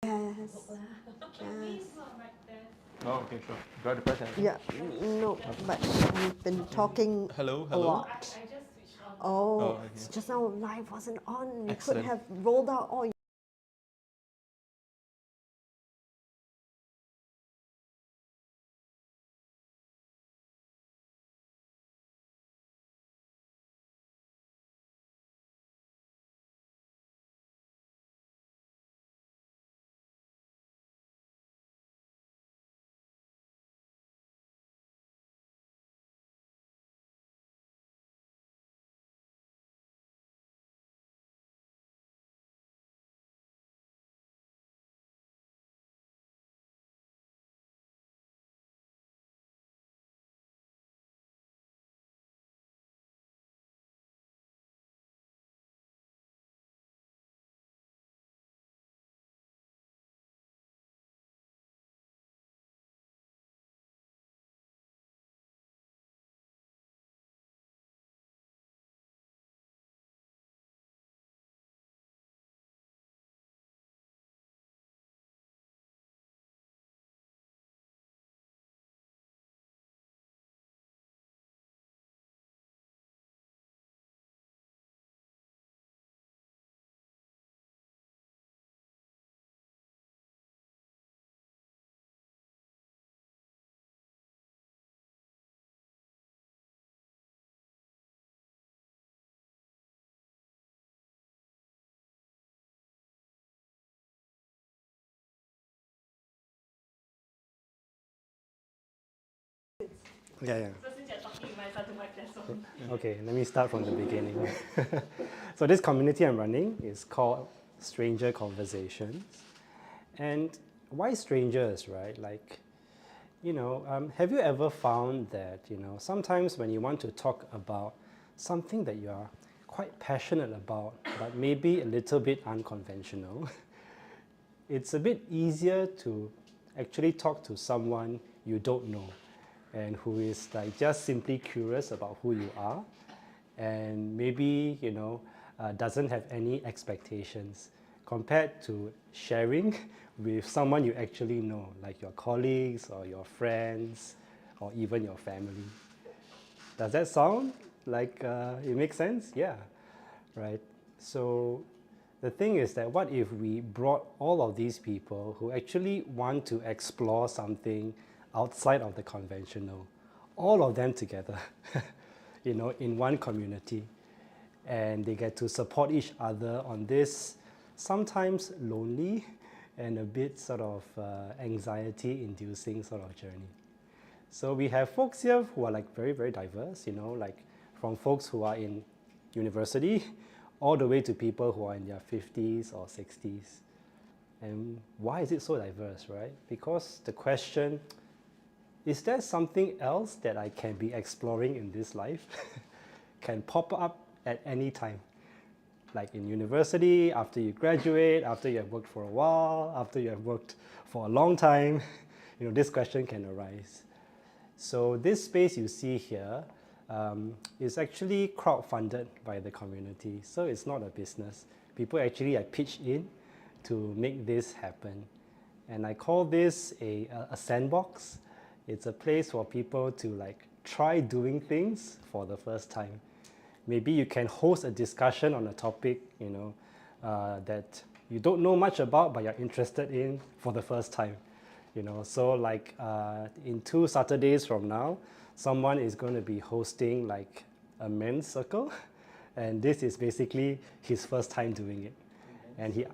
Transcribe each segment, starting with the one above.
Yes. Oh, okay, sure. Do I have to press anything? Yeah, no, but we've been talking Hello, a hello. lot. Oh, Oh, okay. just now live wasn't on. You could Excellent. have rolled out all. Yeah. Okay, let me start from the beginning. So this community I'm running is called Stranger Conversations. And why strangers, right? Like, have you ever found that, sometimes when you want to talk about something that you are quite passionate about, but maybe a little bit unconventional, it's a bit easier to actually talk to someone you don't know and who is like just simply curious about who you are and maybe doesn't have any expectations compared to sharing with someone you actually know, like your colleagues or your friends or even your family. Does that sound like it makes sense? Yeah, right. So the thing is that what if we brought all of these people who actually want to explore something outside of the conventional, all of them together, in one community, and they get to support each other on this sometimes lonely and a bit sort of anxiety-inducing sort of journey. So we have folks here who are like very, very diverse, like from folks who are in university all the way to people who are in their 50s or 60s. And why is it so diverse, right? Because the question, is there something else that I can be exploring in this life? Can pop up at any time. Like in university, after you graduate, after you have worked for a while, after you have worked for a long time, this question can arise. So this space you see here is actually crowdfunded by the community. So it's not a business. People actually pitched in to make this happen. And I call this a sandbox. It's a place for people to like try doing things for the first time. Maybe you can host a discussion on a topic, that you don't know much about but you're interested in for the first time. So like in 2 Saturdays from now, someone is going to be hosting like a men's circle, and this is basically his first time doing it. And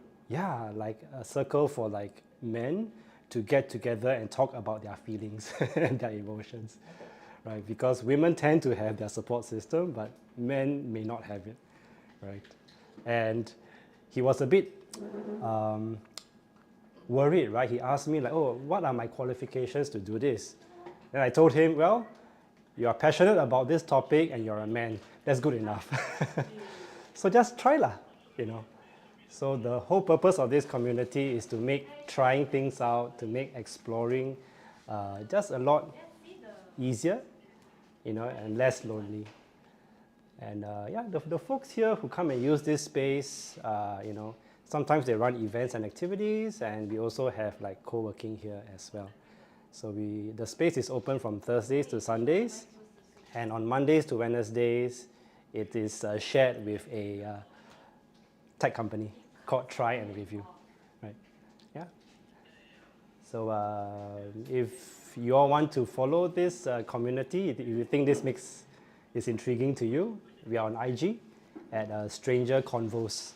like a circle for like men to get together and talk about their feelings and their emotions, right? Because women tend to have their support system, but men may not have it, right? And he was a bit worried, right? He asked me like, oh, what are my qualifications to do this? And I told him, well, you are passionate about this topic and you're a man. That's good enough. So just try lah, So the whole purpose of this community is to make trying things out, to make exploring just a lot easier, and less lonely. And the folks here who come and use this space, sometimes they run events and activities, and we also have like co-working here as well. So the space is open from Thursdays to Sundays, and on Mondays to Wednesdays, it is shared with a tech company called Try and Review, right? Yeah. So if you all want to follow this community, if you think this is intriguing to you, we are on IG at Stranger Convos,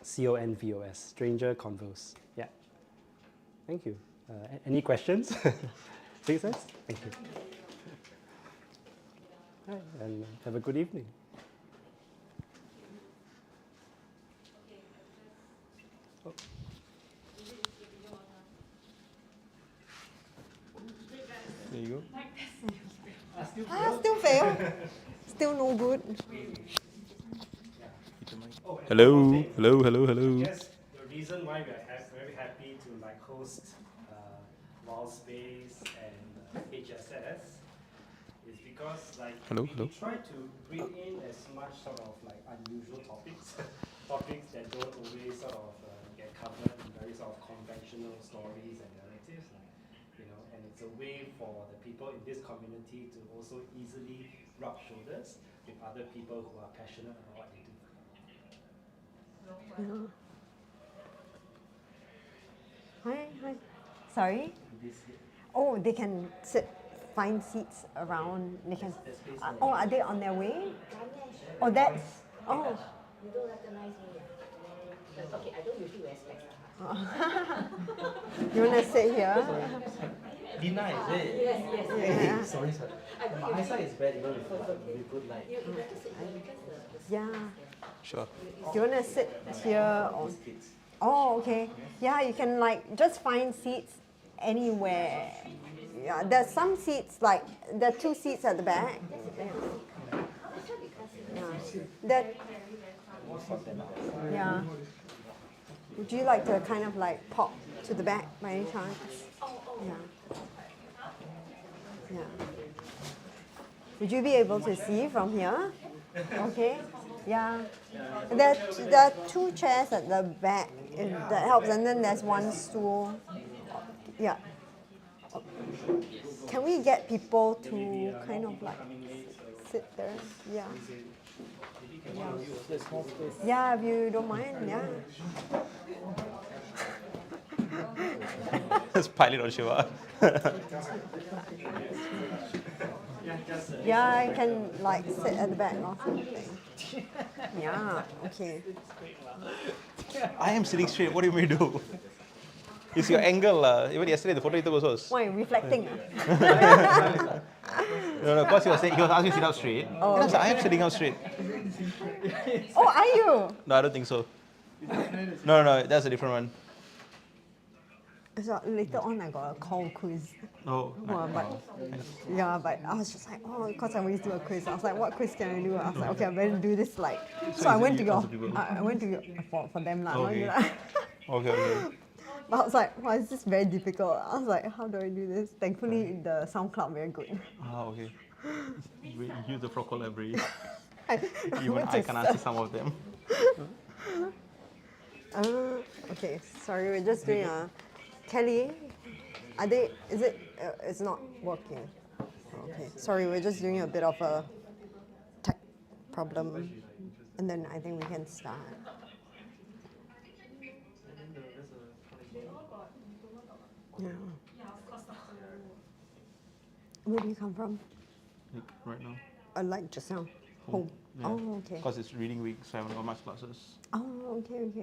CONVOS, Stranger Convos. Yeah. Thank you. Any questions? Please, thank you. Hi, and have a good evening. Oh. There you go. Still fail. Still no good. Hello, hello, hello, hello. Yes, the reason why we are very happy to like host WildSpace and HSS is because like Hello, we hello. try to bring in as much sort of like unusual topics, topics that don't always sort of get covered in very sort of conventional stories and narratives, you know, and it's a way for the people in this community to also easily rub shoulders with other people who are passionate about what they do. Yeah. Hi. Sorry? Oh, they can find seats around. They can. Oh, are they on their way? Oh, that's. Oh. You don't recognize me yet. Okay, I don't usually wear specs. You wanna sit here? Dina, is it? Yes. Yeah. Sorry. My eyesight is bad even with good light. You better sit here because Yeah. Sure. Do you wanna sit here or? Oh, okay. Yeah, you can like just find seats anywhere. Yeah, there's some seats like there are 2 seats at the back. Yeah. Would you like to kind of like pop to the back by any chance? Yeah. Yeah. Would you be able to see from here? Okay. Yeah. There are 2 chairs at the back, if that helps, and then there's 1 stool. Yeah. Can we get people to kind of like sit there? Yeah. Yeah, if you don't mind, yeah. Let's pile it on Shiva. Yeah, I can like sit at the back or something. Yeah, okay. I am sitting straight. What do you mean do? It's your angle. Even yesterday, the photo you took was. Why, reflecting? No, because he was asking me to sit up straight. Oh, And I was like, I am sitting up straight. Oh, are you? No, I don't think so. No, that's a different one. So later on I got a call quiz. Oh, Well, but I was just like, oh, because I always do a quiz. I was like, what quiz can I do? I was like, okay, I better do this like. So I went to your, I went to your for them lah. Okay. Okay. But I was like, wow, this is very difficult. I was like, how do I do this? Thankfully, the SoundCloud very good. Ah, okay. We use the Proco library. Even went I to can answer some of them. Okay, sorry, we're just doing a. Kelly, it's not working. Okay, sorry, we're just doing a bit of a tech problem, and then I think we can start. Yeah. Where do you come from? Like right now. Like just now. Home. Yeah. Oh, okay. Because it's reading week, so I haven't got much classes. Oh, okay. So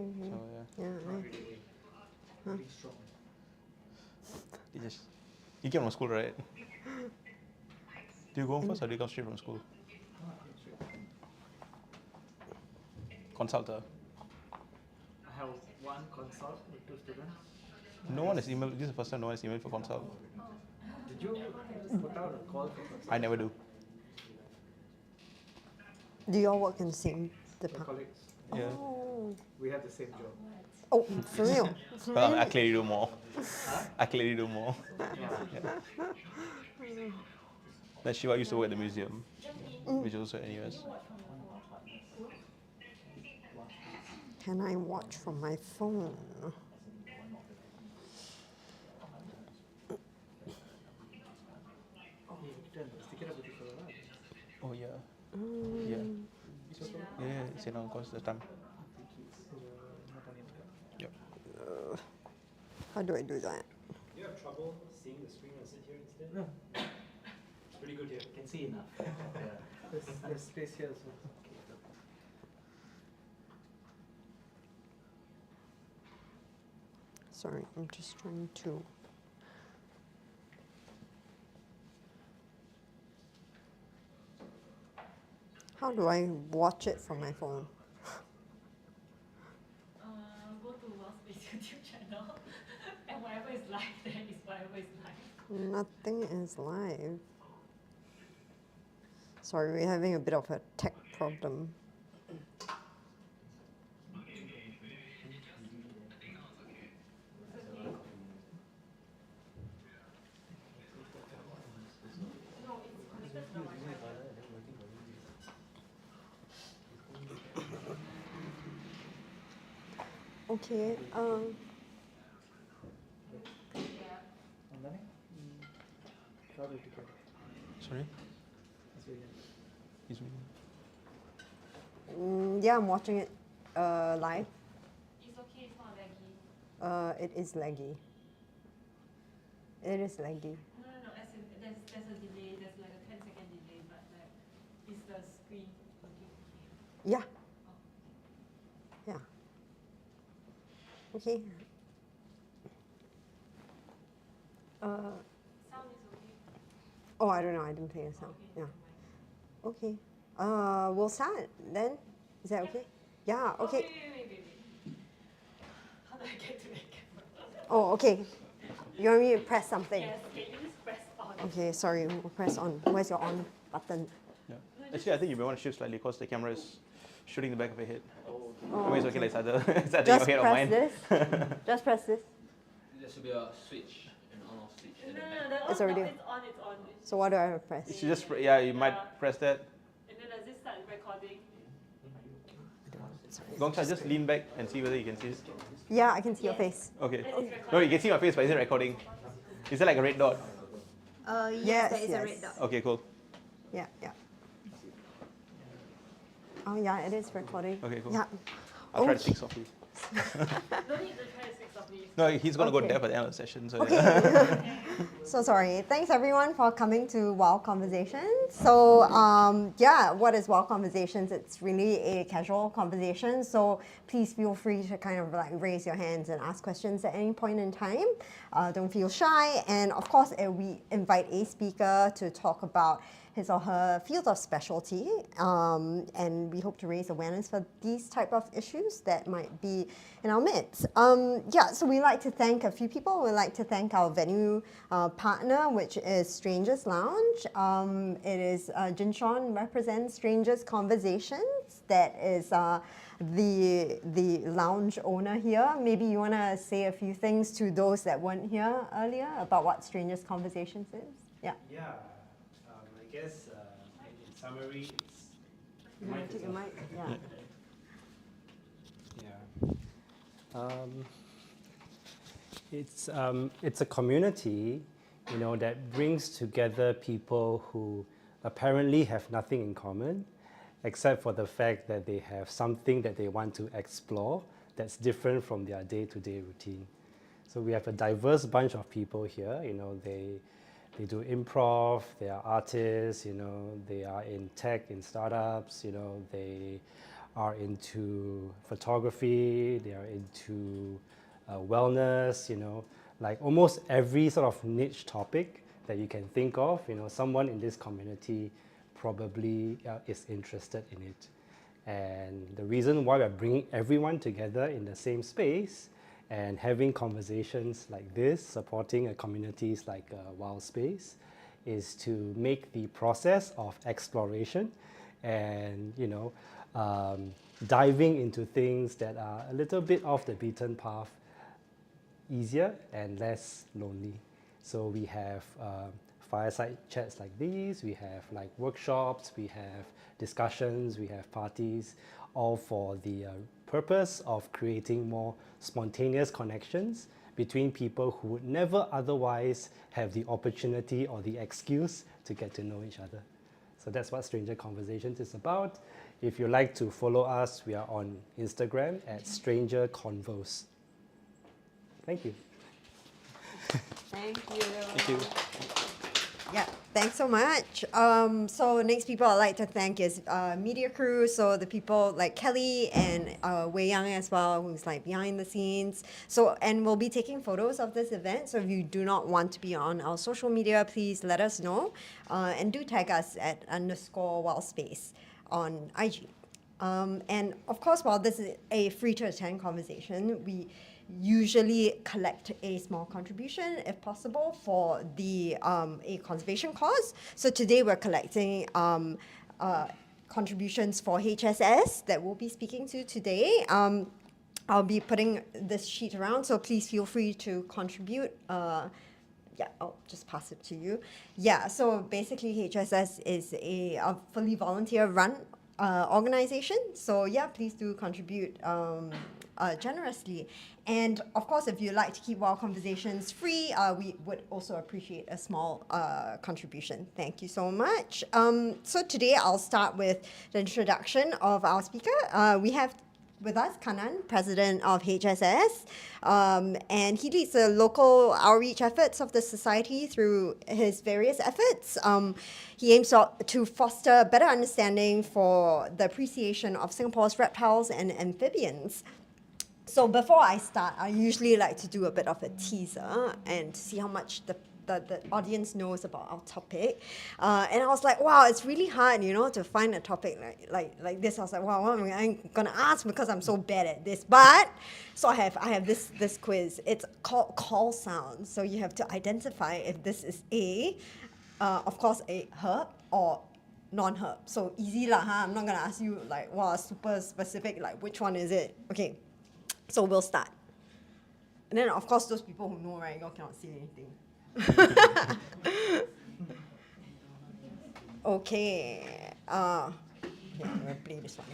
yeah. Yeah. Huh? You came from school, right? Do you go home first or do you come straight from school? Consulter. I have 1 consult with 2 students. No one has emailed. This is the first time no one has emailed for consult. Did you put out a call for consult? I never do. Do you all work in the same My department? colleagues, Yeah. Oh. we have the same job. Oh, for real? Well, I clearly do more. I clearly do more. Then Shiva used to work at the museum, which is also at NUS. Can I watch from my phone? Stick it up a bit further. Oh yeah. Yeah. Yeah, say now because the time. Yep. How do I do that? Do you have trouble seeing the screen and sit here instead? No, It's pretty good here. can see enough. There's space here as well. Sorry, I'm just trying to. How do I watch it from my phone? Go to WildSpace YouTube channel, and whatever is live there is whatever is live. Nothing is live. Sorry, we're having a bit of a tech problem. Okay, Sorry? He's reading. yeah, I'm watching it live. It's okay, it's not laggy. It is laggy. It is laggy. No, as in there's a delay, there's like a 10-second delay, but like, is the screen okay? Yeah. Yeah. Okay. Sound is okay? Oh, I don't know. I didn't play the sound. Okay, Yeah. Okay. We'll start then. Is that okay? Yeah. Okay. Wait. How do I get to the camera? Oh, okay. You want me to press something? Yes, can you just press on? Okay. Sorry. We'll press on. Where's your on button? Yeah. Actually, I think you may want to shift slightly because the camera is shooting the back of your head. Oh, I mean, it's okay, like it's either, it's either just your head or press mine. this. Just press this. There should be a switch, an on-off switch at the back. No, It's already- it's on. So what do I press? You should just, yeah, you might press that. And then does it start recording? Gongcha, just lean back and see whether you can see it. Yeah, I can see your face. Okay. It's recording. No, you can see my face, but is it recording? Is there like a red dot? Yes, there is a red dot. Okay, cool. Yeah. Oh yeah, it is recording. Okay, cool. Yeah. I'll try to speak softly. No need to try to speak softly. No, he's going to Okay. go deaf at the end of the session. So Okay. yeah. So sorry. Thanks everyone for coming to Wild Conversations. So yeah, what is Wild Conversations? It's really a casual conversation. So please feel free to kind of like raise your hands and ask questions at any point in time. Don't feel shy. And of course, we invite a speaker to talk about his or her field of specialty, and we hope to raise awareness for these type of issues that might be in our midst. Yeah, so we like to thank a few people. We like to thank our venue partner, which is Strangers Lounge. It is Jinshawn represents Strangers Conversations. That is the lounge owner here. Maybe you want to say a few things to those that weren't here earlier about what Strangers Conversations is. Yeah. Yeah, I guess in summary, it's You want to take your mic? Yeah. It's a community, you know, that brings together people who apparently have nothing in common, except for the fact that they have something that they want to explore that's different from their day-to-day routine. So we have a diverse bunch of people here. You know, they do improv, they are artists, you know, they are in tech, in startups, you know, they are into photography, they are into wellness, you know, like almost every sort of niche topic that you can think of, you know, someone in this community probably is interested in it. And the reason why we're bringing everyone together in the same space and having conversations like this, supporting a communities like WildSpace, is to make the process of exploration and, you know, diving into things that are a little bit off the beaten path easier and less lonely. So we have fireside chats like these, we have like workshops, we have discussions, we have parties, all for the purpose of creating more spontaneous connections between people who would never otherwise have the opportunity or the excuse to get to know each other. So that's what Stranger Conversations is about. If you'd like to follow us, we are on Instagram at Stranger Convos. Thank you. Thank you. Thank you. Yeah, thanks so much. So next people I'd like to thank is media crew. So the people like Kelly and Wei Yang as well, who's like behind the scenes. So, and we'll be taking photos of this event. So if you do not want to be on our social media, please let us know. And do tag us at _WildSpace on IG. And of course, while this is a free to attend conversation, we usually collect a small contribution, if possible, for the a conservation cause. So today we're collecting contributions for HSS that we'll be speaking to today. I'll be putting this sheet around, so please feel free to contribute. Yeah, I'll just pass it to you. Yeah, so basically HSS is a fully volunteer-run organization. So yeah, please do contribute generously. And of course, if you'd like to keep Wild Conversations free, we would also appreciate a small contribution. Thank you so much. So today I'll start with the introduction of our speaker. We have with us Kannan, president of HSS, and he leads the local outreach efforts of the society through his various efforts. He aims to foster better understanding for the appreciation of Singapore's reptiles and amphibians. So before I start, I usually like to do a bit of a teaser and see how much the audience knows about our topic. And I was like, wow, it's really hard, to find a topic like this. I was like, wow, what am I going to ask because I'm so bad at this? But, so I have this quiz. It's called call sound. So you have to identify if this is of course, a herp or non-herp. So easy lah, huh? I'm not going to ask you like, wow, super specific, like which one is it? Okay, so we'll start. And then, of course, those people who know, right, you all cannot see anything. Okay. Yeah, we'll play this one.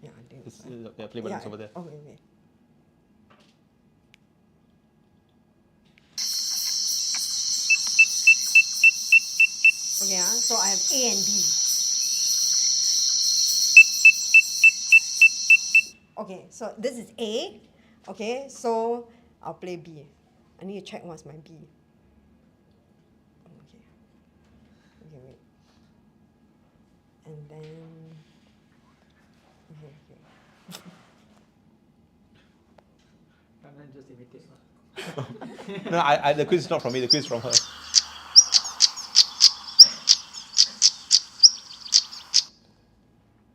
Yeah, I think This is, play buttons over there. Okay, okay. Okay, so I have A and B. Okay, so this is A. Okay, so I'll play B. I need to check what's my B. Okay. Okay, wait. And then... Okay. Kannan just imitate. No, the quiz is not from me, the quiz is from her.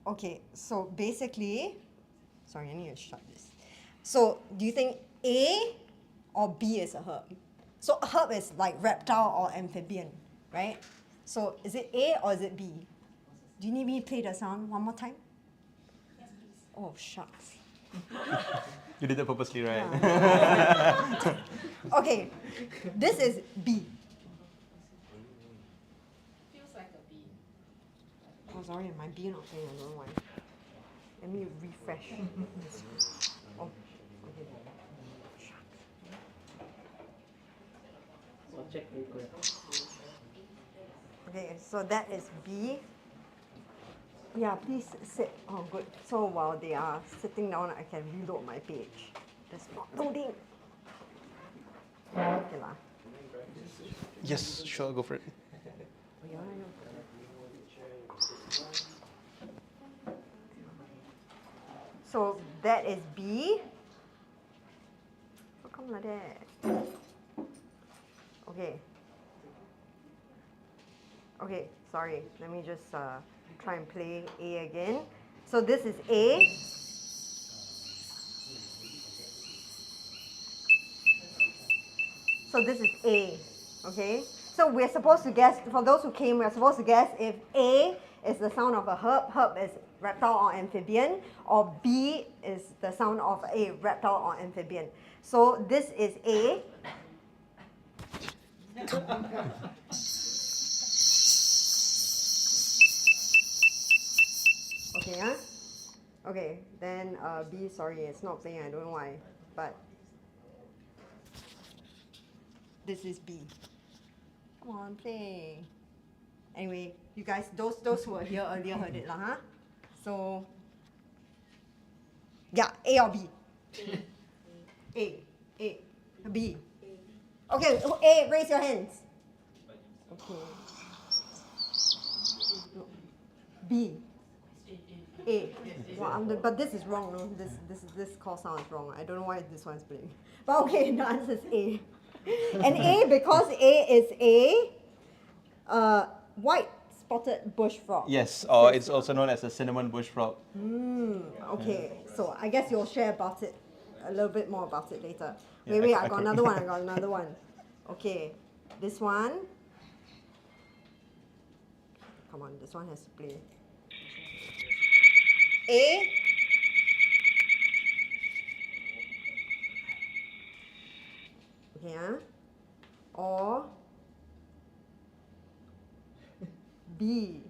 Okay, so basically... Sorry, I need to shut this. So, do you think A or B is a herp? So a herp is like reptile or amphibian, right? So is it A or is it B? Do you need me to play the sound one more time? Yes, please. Oh, shucks. You did that purposely, right? Yeah. Okay, this is B. Feels like a bee. Oh, sorry, my B not playing, I don't know why. Let me refresh. Oh, okay. So check later. Okay, so that is B. Yeah, please sit. Oh, good. So while they are sitting down, I can reload my page. That's not loading. Okay lah. Yes, sure, go for it. Yeah, yeah. So that is B. How come like that? Okay. Okay, sorry. Let me just try and play A again. So this is A. So this is A. Okay? So we're supposed to guess, for those who came, we're supposed to guess if A is the sound of a herp is reptile or amphibian, or B is the sound of a reptile or amphibian. So this is A. Okay, huh? Okay, then B, sorry, it's not playing, I don't know why. But this is B. Come on, play. Anyway, you guys, those who were here earlier heard it, huh? So, yeah, A or B? A, B. Okay, A, raise your hands. Okay. B. A. Well, but this is wrong, no? This call sound is wrong. I don't know why this one's playing. But okay, the answer is A. And A, because A is a white spotted bush frog. Yes, or it's also known as a cinnamon bush frog. Okay, so I guess you'll share about it, a little bit more about it later. Yeah, Wait, I I got could- another one. Okay, this one. Come on, this one has to play. A. Okay, or B.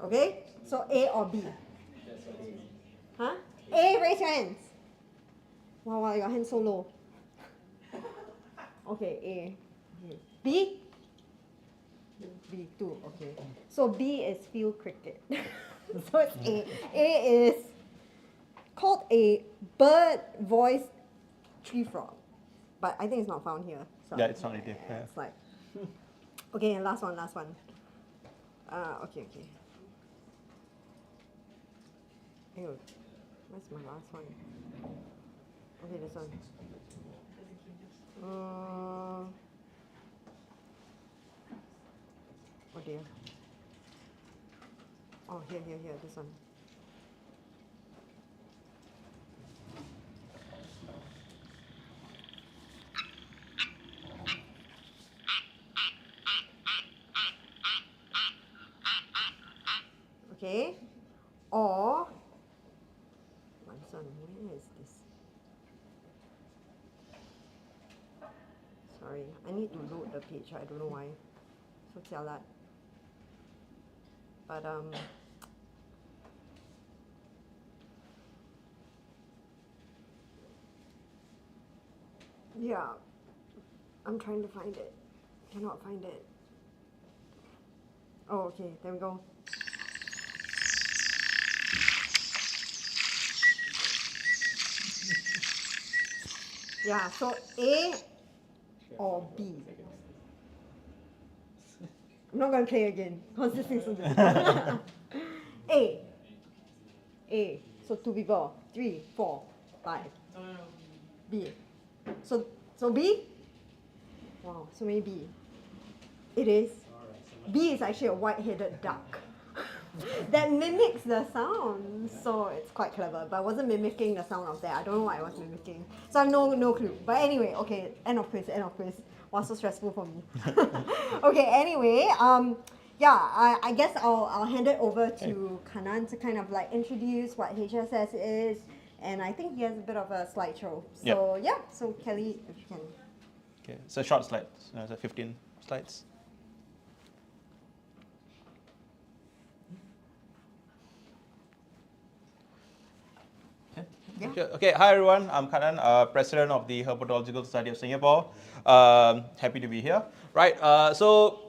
Okay, so A or B? Huh? A, raise your hands. Wow, your hands so low. Okay, A. Okay. B? B, 2, okay. So B is field cricket. So it's A. A is called a bird voice tree frog. But I think it's not found here. So Yeah, it's not native. Yeah. it's like, okay, and last one. Okay. Ew, where's my last one? Okay, this one. Oh dear. Oh, here, this one. Okay, or where is this? Sorry, I need to load the page. I don't know why. So jialat. But yeah, I'm trying to find it. Cannot find it. Oh, okay, there we go. Yeah, so A or B. I'm not going to play again because this is so difficult. A. So 2 people. 3, 4, 5. B. So B? Wow, so maybe B. It is. B is actually a white-headed duck that mimics the sound. So it's quite clever, but I wasn't mimicking the sound of that. I don't know what I was mimicking. So I have no clue. But anyway, okay, end of quiz. Wow, so stressful for me. Okay, anyway, yeah, I guess I'll hand it over to Kannan to kind of like introduce what HSS is, and I think he has a bit of a slideshow. So yeah, so Kelly, if you can. Okay, so short slides, so 15 slides. Yeah. Sure. Okay, hi everyone, I'm Kannan, President of the Herpetological Society of Singapore. Happy to be here. Right, so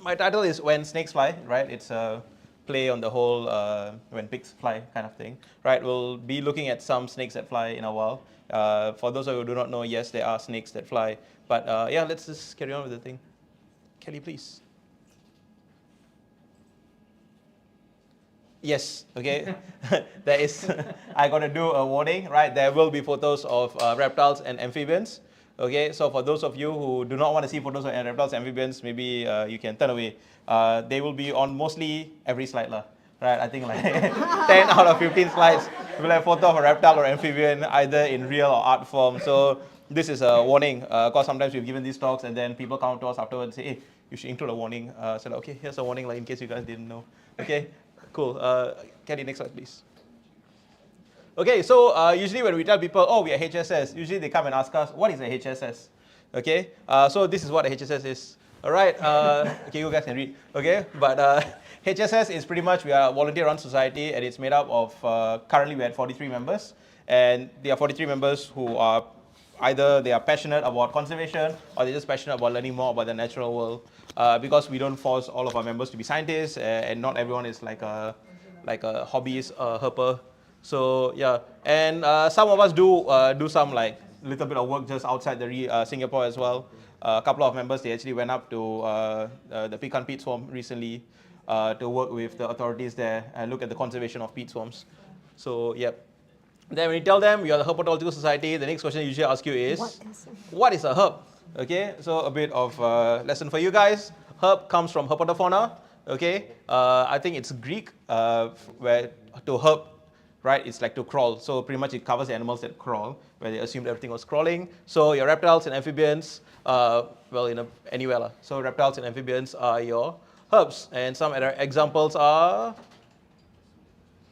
my title is When Snakes Fly, right? It's a play on the whole when pigs fly kind of thing. Right, we'll be looking at some snakes that fly in a while. For those of you who do not know, yes, there are snakes that fly. But yeah, let's just carry on with the thing. Kelly, please. Yes, okay. There is, I got to do a warning, right? There will be photos of reptiles and amphibians. Okay, so for those of you who do not want to see photos of reptiles and amphibians, maybe you can turn away. They will be on mostly every slide, right? I think like 10 out of 15 slides will have a photo of a reptile or amphibian, either in real or art form. So this is a warning, because sometimes we've given these talks and then people come to us afterwards and say, hey, you should include a warning. So like, okay, here's a warning, like in case you guys didn't know. Okay. Cool. Kelly, next slide, please. Okay, so usually when we tell people, oh, we are HSS, usually they come and ask us, what is a HSS? Okay, so this is what a HSS is. All right, okay, you guys can read. Okay, but HSS is pretty much, we are a volunteer-run society, and it's made up of, currently we had 43 members, and there are 43 members who are either they are passionate about conservation or they're just passionate about learning more about the natural world. Because we don't force all of our members to be scientists, and not everyone is like a hobbyist herper. So yeah, and some of us do some like little bit of work just outside the Singapore as well. A couple of members, they actually went up to the pecan peat swarm recently to work with the authorities there and look at the conservation of peat swarms. So yeah. Then when you tell them you are the Herpetological Society, the next question I usually ask you is, what is a herp? Okay, so a bit of lesson for you guys. Herp comes from herpetofauna. Okay, I think it's Greek, where to herp, right, it's like to crawl. So pretty much it covers the animals that crawl, where they assumed everything was crawling. So your reptiles and amphibians, anywhere. So reptiles and amphibians are your herps. And some other examples are,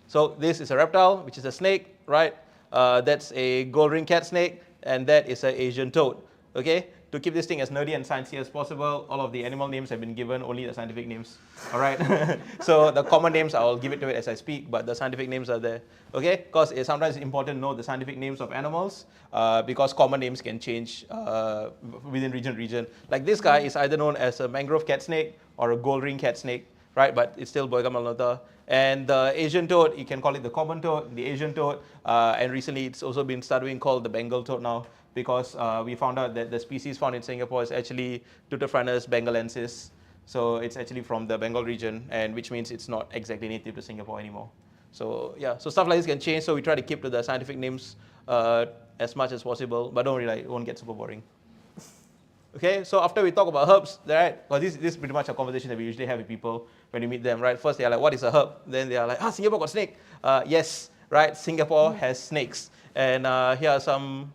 so this is a reptile, which is a snake, right? That's a gold ring cat snake, and that is an Asian toad. Okay? To keep this thing as nerdy and sciencey as possible, all of the animal names have been given only the scientific names. All right? So the common names, I'll give it to it as I speak, but the scientific names are there. Okay? Because sometimes it's important to know the scientific names of animals, because common names can change within region. Like this guy is either known as a mangrove cat snake or a gold ring cat snake, right? But it's still Boiga malnata. And the Asian toad, you can call it the common toad, the Asian toad, and recently it's also been started being called the Bengal toad now, because we found out that the species found in Singapore is actually Tutophragmus bengalensis. So it's actually from the Bengal region, and which means it's not exactly native to Singapore anymore. So yeah, so stuff like this can change, so we try to keep to the scientific names as much as possible, but don't worry, it won't get super boring. Okay, so after we talk about herps, right? Well, this is pretty much a conversation that we usually have with people when we meet them, right? First, they are like, what is a herp? Then they are like, Singapore got snake. Yes, right, Singapore has snakes. And here are some,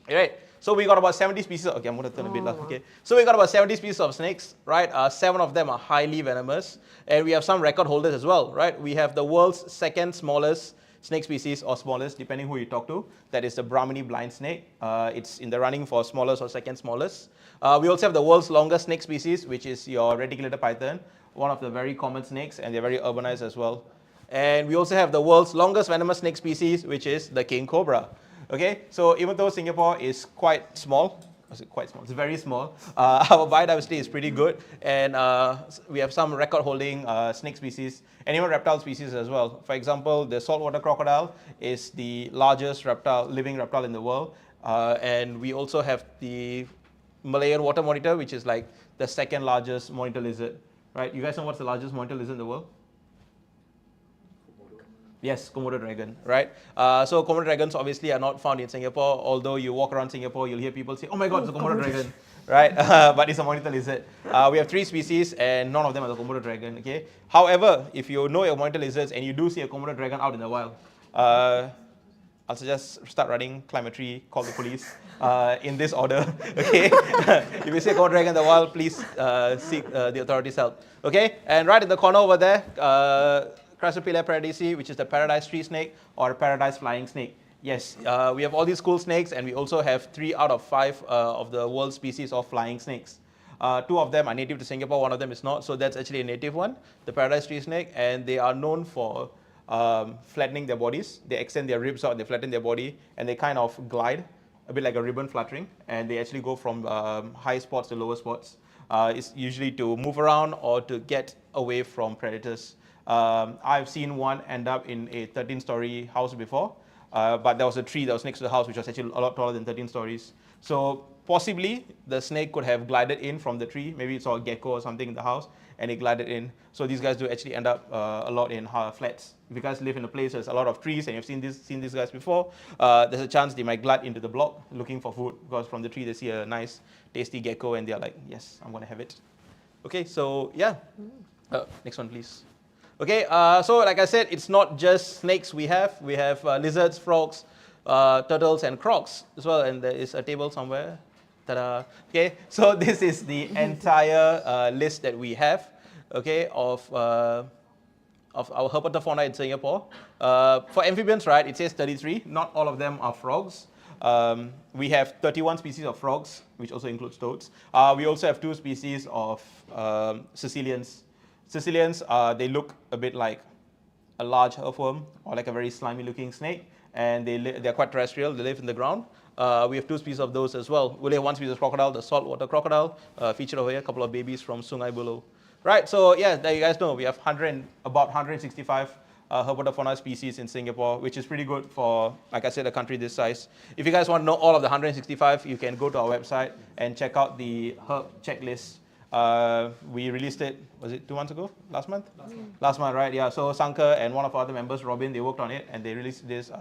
right? So we got about 70 species. Okay, I'm going to turn a bit. Okay, so we got about 70 species of snakes, right? 7 of them are highly venomous. And we have some record holders as well, right? We have the world's second smallest snake species, or smallest, depending who you talk to. That is the Brahmini blind snake. It's in the running for smallest or second smallest. We also have the world's longest snake species, which is your reticulated python, one of the very common snakes, and they're very urbanized as well. And we also have the world's longest venomous snake species, which is the king cobra. Okay, so even though Singapore is quite small, it's very small, our biodiversity is pretty good, and we have some record-holding snake species, and even reptile species as well. For example, the saltwater crocodile is the largest living reptile in the world, and we also have the Malayan water monitor, which is like the second largest monitor lizard. Right? You guys know what's the largest monitor lizard in the world? Yes, Komodo dragon, right? So Komodo dragons obviously are not found in Singapore, although you walk around Singapore, you'll hear people say, oh my God, it's a Komodo dragon, right? But it's a monitor lizard. We have 3 species, and none of them are the Komodo dragon, okay? However, if you know your monitor lizards and you do see a Komodo dragon out in the wild, I'll suggest start running, climb a tree, call the police, in this order, okay? If you see a Komodo dragon in the wild, please seek the authorities' help, okay? And right in the corner over there, Crassophilia paradisi, which is the paradise tree snake or paradise flying snake. Yes, we have all these cool snakes, and we also have 3 out of 5 of the world's species of flying snakes. 2 of them are native to Singapore, 1 of them is not, so that's actually a native one, the paradise tree snake, and they are known for flattening their bodies. They extend their ribs out, they flatten their body, and they kind of glide, a bit like a ribbon fluttering, and they actually go from high spots to lower spots. It's usually to move around or to get away from predators. I've seen one end up in a 13-story house before, but there was a tree that was next to the house which was actually a lot taller than 13 stories. So possibly the snake could have glided in from the tree. Maybe it saw a gecko or something in the house and it glided in. So these guys do actually end up a lot in flats. If you guys live in a place where there's a lot of trees and you've seen these guys before, there's a chance they might glide into the block looking for food, because from the tree they see a nice tasty gecko and they're like, yes, I'm going to have it. Okay, so yeah. Next one, please. Okay, so like I said, it's not just snakes we have. We have lizards, frogs, turtles, and crocs as well. And there is a table somewhere. Ta-da. Okay, so this is the entire list that we have, okay, of our herpetofauna in Singapore. For amphibians, right, it says 33. Not all of them are frogs. We have 31 species of frogs, which also includes toads. We also have 2 species of Sicilians. Sicilians, they look a bit like a large earthworm or like a very slimy looking snake, and they're quite terrestrial, they live in the ground. We have 2 species of those as well. We have 1 species of crocodile, the saltwater crocodile, featured over here, a couple of babies from Sungai Buloh. Right, so yeah, there you guys know, we have about 165 herpetofauna species in Singapore, which is pretty good for, like I said, a country this size. If you guys want to know all of the 165, you can go to our website and check out the herp checklist. We released it, was it 2 months ago? Last month? Last month, right? Yeah, so Sanka and one of our other members, Robin, they worked on it and they released this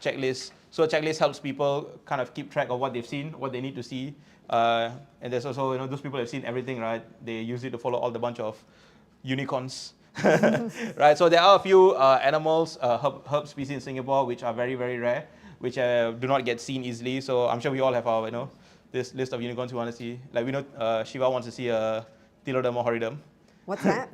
checklist. So a checklist helps people kind of keep track of what they've seen, what they need to see. And there's also, you know, those people have seen everything, right? They use it to follow all the bunch of unicorns. Right, so there are a few animals, herp species in Singapore, which are very, very rare, which do not get seen easily. So I'm sure we all have our, you know, this list of unicorns we want to see. Like we know Shiva wants to see a Tilodema horridum. What's that?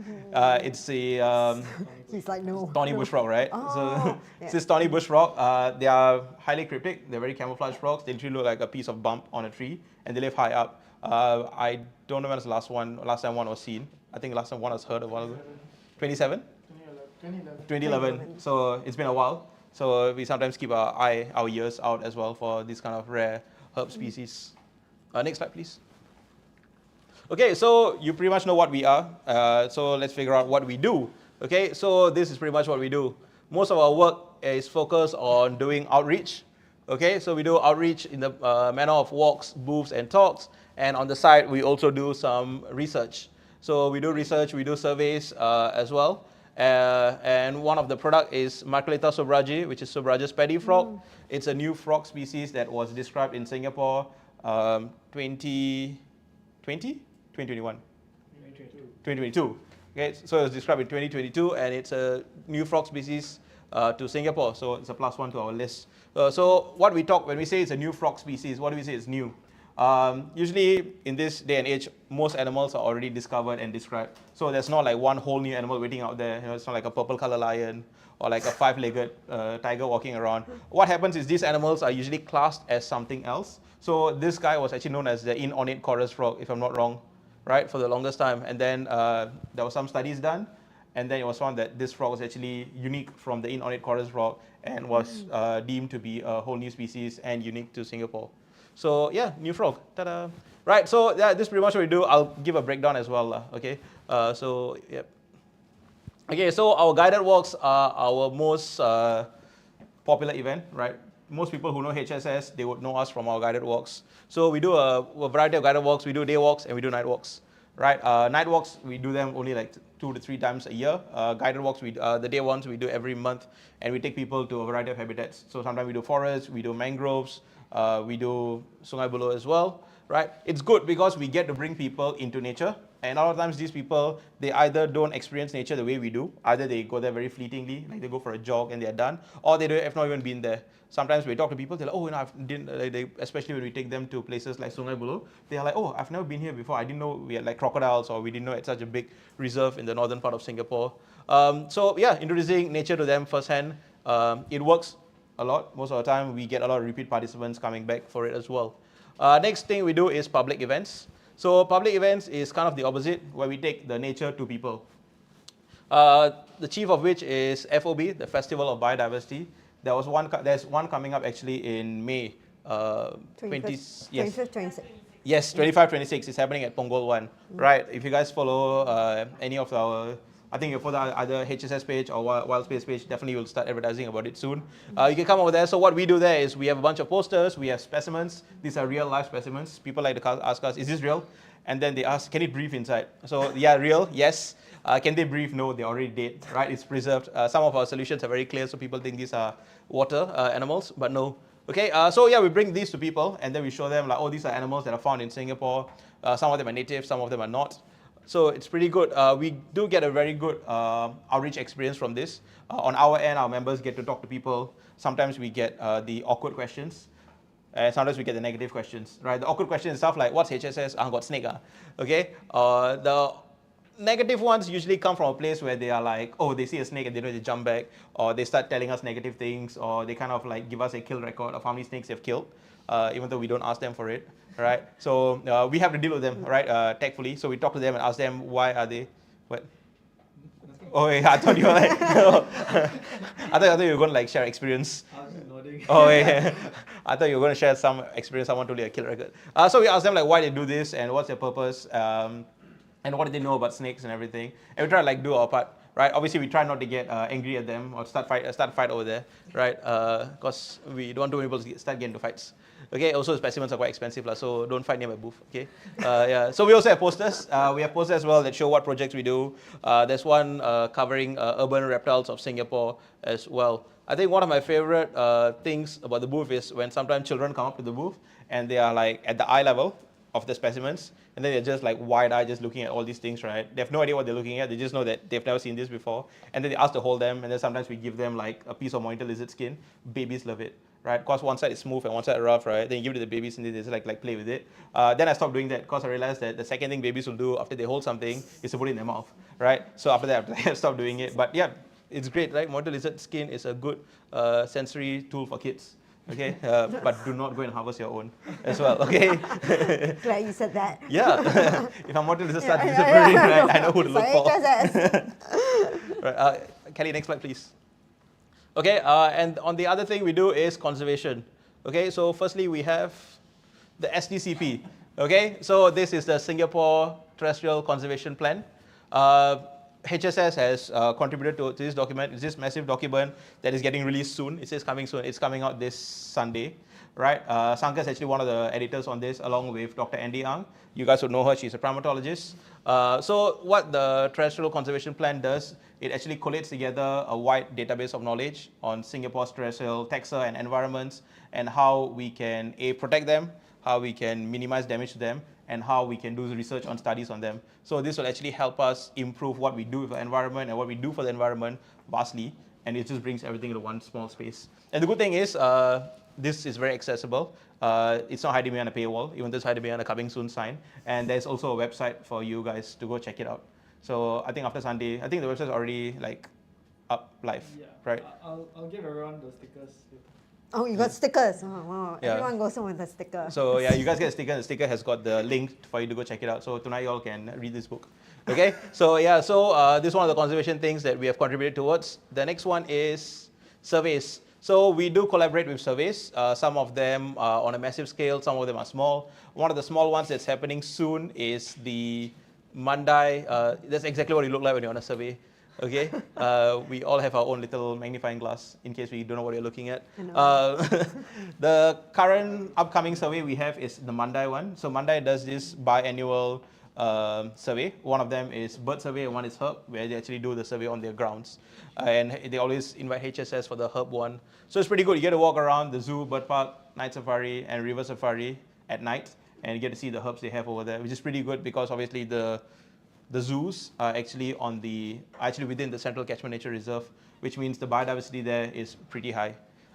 It's a He's like, no. thorny bush frog, right? Oh, So yeah. this thorny bush frog, they are highly cryptic. They're very camouflaged frogs. They literally look like a piece of bump on a tree, and they live high up. I don't know when was the last time one was seen. I think last time one was heard a while ago. 2011. 2011. So it's been a while. So we sometimes keep our ears out as well for these kind of rare herb species. Next slide, please. Okay, so you pretty much know what we are. So let's figure out what we do. Okay, so this is pretty much what we do. Most of our work is focused on doing outreach. Okay, so we do outreach in the manner of walks, booths, and talks. And on the side, we also do some research. So we do research, we do surveys as well. And one of the product is Macrolita sobraji, which is Sobraja's paddy frog. It's a new frog species that was described in Singapore 2020? 2021? 2022. Okay, so it was described in 2022, and it's a new frog species to Singapore, so it's a +1 to our list. So what we talk when we say it's a new frog species, what do we say it's new? Usually in this day and age, most animals are already discovered and described. So there's not like one whole new animal waiting out there. You know, it's not like a purple color lion or like a 5-legged tiger walking around. What happens is these animals are usually classed as something else. So this guy was actually known as the inornate chorus frog, if I'm not wrong, right, for the longest time. And then there were some studies done, and then it was found that this frog was actually unique from the inornate chorus frog and was deemed to be a whole new species and unique to Singapore. So yeah, new frog, ta-da. Right, so yeah, this is pretty much what we do. I'll give a breakdown as well, okay? So, yep. Okay, so our guided walks are our most popular event, right? Most people who know HSS, they would know us from our guided walks. So we do a variety of guided walks. We do day walks and we do night walks, right? Night walks, we do them only like 2 to 3 times a year. Guided walks, the day ones we do every month, and we take people to a variety of habitats. So sometimes we do forests, we do mangroves, we do Sungai Buloh as well, right? It's good because we get to bring people into nature. And a lot of times these people, they either don't experience nature the way we do. Either they go there very fleetingly, like they go for a jog and they're done, or they have not even been there. Sometimes we talk to people, they're like, oh, you know, especially when we take them to places like Sungai Buloh, they're like, oh, I've never been here before. I didn't know we had like crocodiles, or we didn't know it's such a big reserve in the northern part of Singapore. So yeah, introducing nature to them firsthand, it works a lot. Most of the time, we get a lot of repeat participants coming back for it as well. Next thing we do is public events. So public events is kind of the opposite, where we take the nature to people. The chief of which is FOB, the Festival of Biodiversity. There's one coming up actually in May. 25th, 26th. Yes, 25, 26. It's happening at Punggol 1. Right. If you guys follow any of our, I think you follow either HSS page or WildSpace page, definitely we'll start advertising about it soon. You can come over there. So what we do there is we have a bunch of posters, we have specimens. These are real life specimens. People like to ask us, is this real? And then they ask, can it breathe inside? So yeah, real, yes. Can they breathe? No, they're already dead, right? It's preserved. Some of our solutions are very clear, so people think these are water animals, but no. Okay, so yeah, we bring these to people, and then we show them like, oh, these are animals that are found in Singapore. Some of them are native, some of them are not. So it's pretty good. We do get a very good outreach experience from this. On our end, our members get to talk to people. Sometimes we get the awkward questions. And sometimes we get the negative questions, right? The awkward questions is stuff like, what's HSS? Got snake, okay? The negative ones usually come from a place where they are like, oh, they see a snake and they know they jump back, or they start telling us negative things, or they kind of like give us a kill record of how many snakes they've killed, even though we don't ask them for it, right? So we have to deal with them, right, tactfully. So we talk to them and ask them, why are they, what? Oh, yeah, I thought you were like, I thought you were going to like share experience. I was nodding. Oh, yeah. I thought you were going to share some experience, someone told you a kill record. So we asked them like why they do this and what's their purpose, and what do they know about snakes and everything. And we try to like do our part, right? Obviously, we try not to get angry at them or start fight over there, right? Because we don't want two people to start getting into fights. Okay, also specimens are quite expensive, so don't fight near my booth, okay? Yeah. So we also have posters. We have posters as well that show what projects we do. There's one covering urban reptiles of Singapore as well. I think one of my favorite things about the booth is when sometimes children come up to the booth and they are like at the eye level of the specimens, and then they're just like wide-eyed just looking at all these things, right? They have no idea what they're looking at. They just know that they've never seen this before. And then they ask to hold them, and then sometimes we give them like a piece of monitor lizard skin. Babies love it, right? Because one side is smooth and one side rough, right? Then you give it to the babies and they just like play with it. Then I stopped doing that because I realized that the second thing babies will do after they hold something is to put it in their mouth, right? So after that, I stopped doing it. But yeah, it's great, right? Monitor lizard skin is a good sensory tool for kids. Okay, but do not go and harvest your own as well, okay? Glad you said that. Yeah, if I'm wanting to start disappearing, right, I know who to look for. Right, Kelly, next slide, please. Okay, and on the other thing we do is conservation. Okay, so firstly we have the SDCP. Okay, so this is the Singapore Terrestrial Conservation Plan. HSS has contributed to this document. It's this massive document that is getting released soon. It says coming soon. It's coming out this Sunday, right? Sanka is actually one of the editors on this, along with Dr. Andy Ang. You guys would know her. She's a primatologist. So what the Terrestrial Conservation Plan does, it actually collates together a wide database of knowledge on Singapore's terrestrial taxa and environments, and how we can protect them, how we can minimize damage to them, and how we can do research on studies on them. So this will actually help us improve what we do with the environment and what we do for the environment vastly, and it just brings everything into one small space. And the good thing is, this is very accessible. It's not hiding behind a paywall, even though it's hiding behind a coming soon sign. And there's also a website for you guys to go check it out. So I think after Sunday, I think the website's already like up live, Yeah. right? I'll give everyone the stickers. Oh, you got stickers. Oh, wow. Yeah. Everyone goes home with a sticker. So yeah, you guys get a sticker. The sticker has got the link for you to go check it out. So tonight you all can read this book. Okay. So yeah. So this is one of the conservation things that we have contributed towards. The next one is surveys. So we do collaborate with surveys. Some of them are on a massive scale. Some of them are small. One of the small ones that's happening soon is the Mandai. That's exactly what you look like when you're on a survey. Okay, we all have our own little magnifying glass in case we don't know what you're looking at. The current upcoming survey we have is the Mandai one. So Mandai does this biannual survey. One of them is bird survey and one is herp, where they actually do the survey on their grounds. And they always invite HSS for the herp one. So it's pretty good. You get to walk around the zoo, bird park, night safari, and river safari at night, and you get to see the herps they have over there, which is pretty good because obviously the zoos are actually within the Central Catchment Nature Reserve, which means the biodiversity there is pretty high.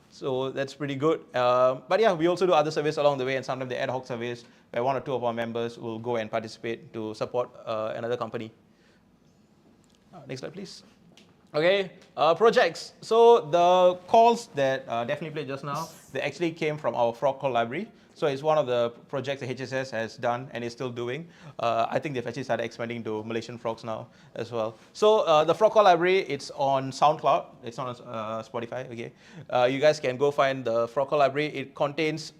So that's pretty good. But yeah, we also do other surveys along the way, and sometimes the ad hoc surveys where one or two of our members will go and participate to support another company. Next slide, please. Okay, projects. So the calls that Daphne played just now, they actually came from our frog call library. So it's one of the projects that HSS has done and is still doing. I think they've actually started expanding to Malaysian frogs now as well. So the frog call library, it's on SoundCloud. It's not on Spotify, okay? You guys can go find the frog call library. It contains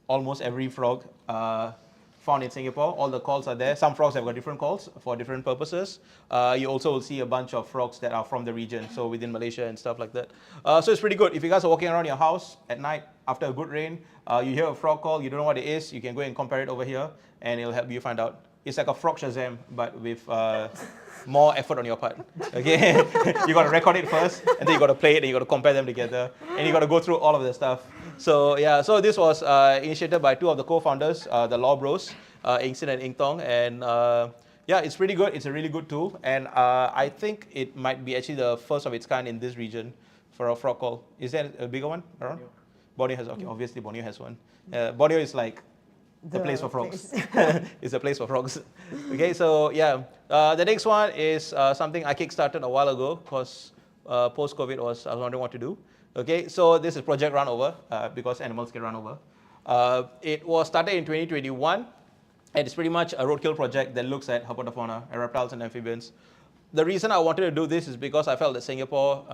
almost every frog found in Singapore. All the calls are there. Some frogs have got different calls for different purposes. You also will see a bunch of frogs that are from the region, so within Malaysia and stuff like that. So it's pretty good. If you guys are walking around your house at night after a good rain, you hear a frog call, you don't know what it is, you can go and compare it over here, and it'll help you find out. It's like a frog Shazam, but with more effort on your part. Okay, you got to record it first, and then you got to play it, and you got to compare them together, and you got to go through all of the stuff. So yeah, so this was initiated by two of the co-founders, the Law Bros, Ing Sin and Ing Tong, and yeah, it's pretty good. It's a really good tool, and I think it might be actually the first of its kind in this region for a frog call. Is there a bigger one around? Borneo has, okay, obviously Borneo has one. Borneo is like the place for frogs. place. It's a place for frogs. Okay, so yeah. The next one is something I kickstarted a while ago because post-COVID I was wondering what to do. Okay, so this is Project Run Over because animals get run over. It was started in 2021, and it's pretty much a roadkill project that looks at herpetofauna, reptiles and amphibians. The reason I wanted to do this is because I felt that Singapore,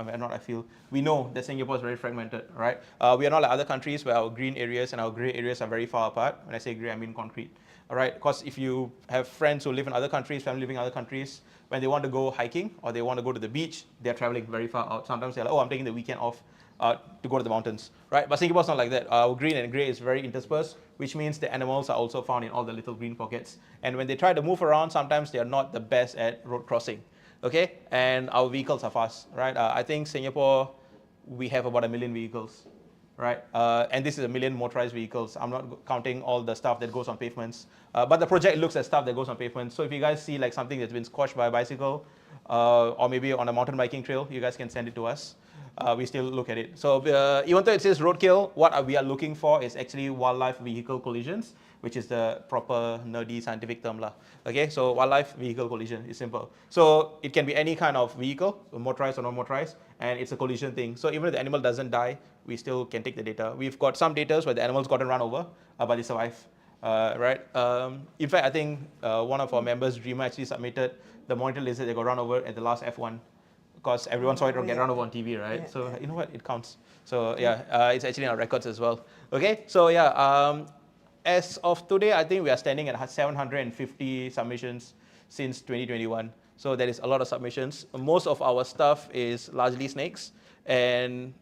we know that Singapore is very fragmented, right? We are not like other countries where our green areas and our grey areas are very far apart. When I say grey, I mean concrete, all right? Because if you have friends who live in other countries, family living in other countries, when they want to go hiking or they want to go to the beach, they're traveling very far out. Sometimes they're like, oh, I'm taking the weekend off to go to the mountains, right? But Singapore's not like that. Our green and grey is very interspersed, which means the animals are also found in all the little green pockets. And when they try to move around, sometimes they are not the best at road crossing. Okay, and our vehicles are fast, right? I think Singapore, we have about 1 million vehicles, right? And this is 1 million motorized vehicles. I'm not counting all the stuff that goes on pavements, but the project looks at stuff that goes on pavements. So if you guys see like something that's been squashed by a bicycle, or maybe on a mountain biking trail, you guys can send it to us. We still look at it. So even though it says roadkill, what we are looking for is actually wildlife vehicle collisions, which is the proper nerdy scientific term lah. Okay, so wildlife vehicle collision is simple. So it can be any kind of vehicle, motorized or non-motorized, and it's a collision thing. So even if the animal doesn't die, we still can take the data. We've got some data where the animal's gotten run over, but they survive, right? In fact, I think one of our members, Dreamer, actually submitted the monitor lizard that got run over at the last F1. Because everyone saw it get run over on TV, right? Yeah, so yeah. you know what, it counts. So yeah, it's actually in our records as well. Okay, so yeah, as of today, I think we are standing at 750 submissions since 2021. So there is a lot of submissions. Most of our stuff is largely snakes, and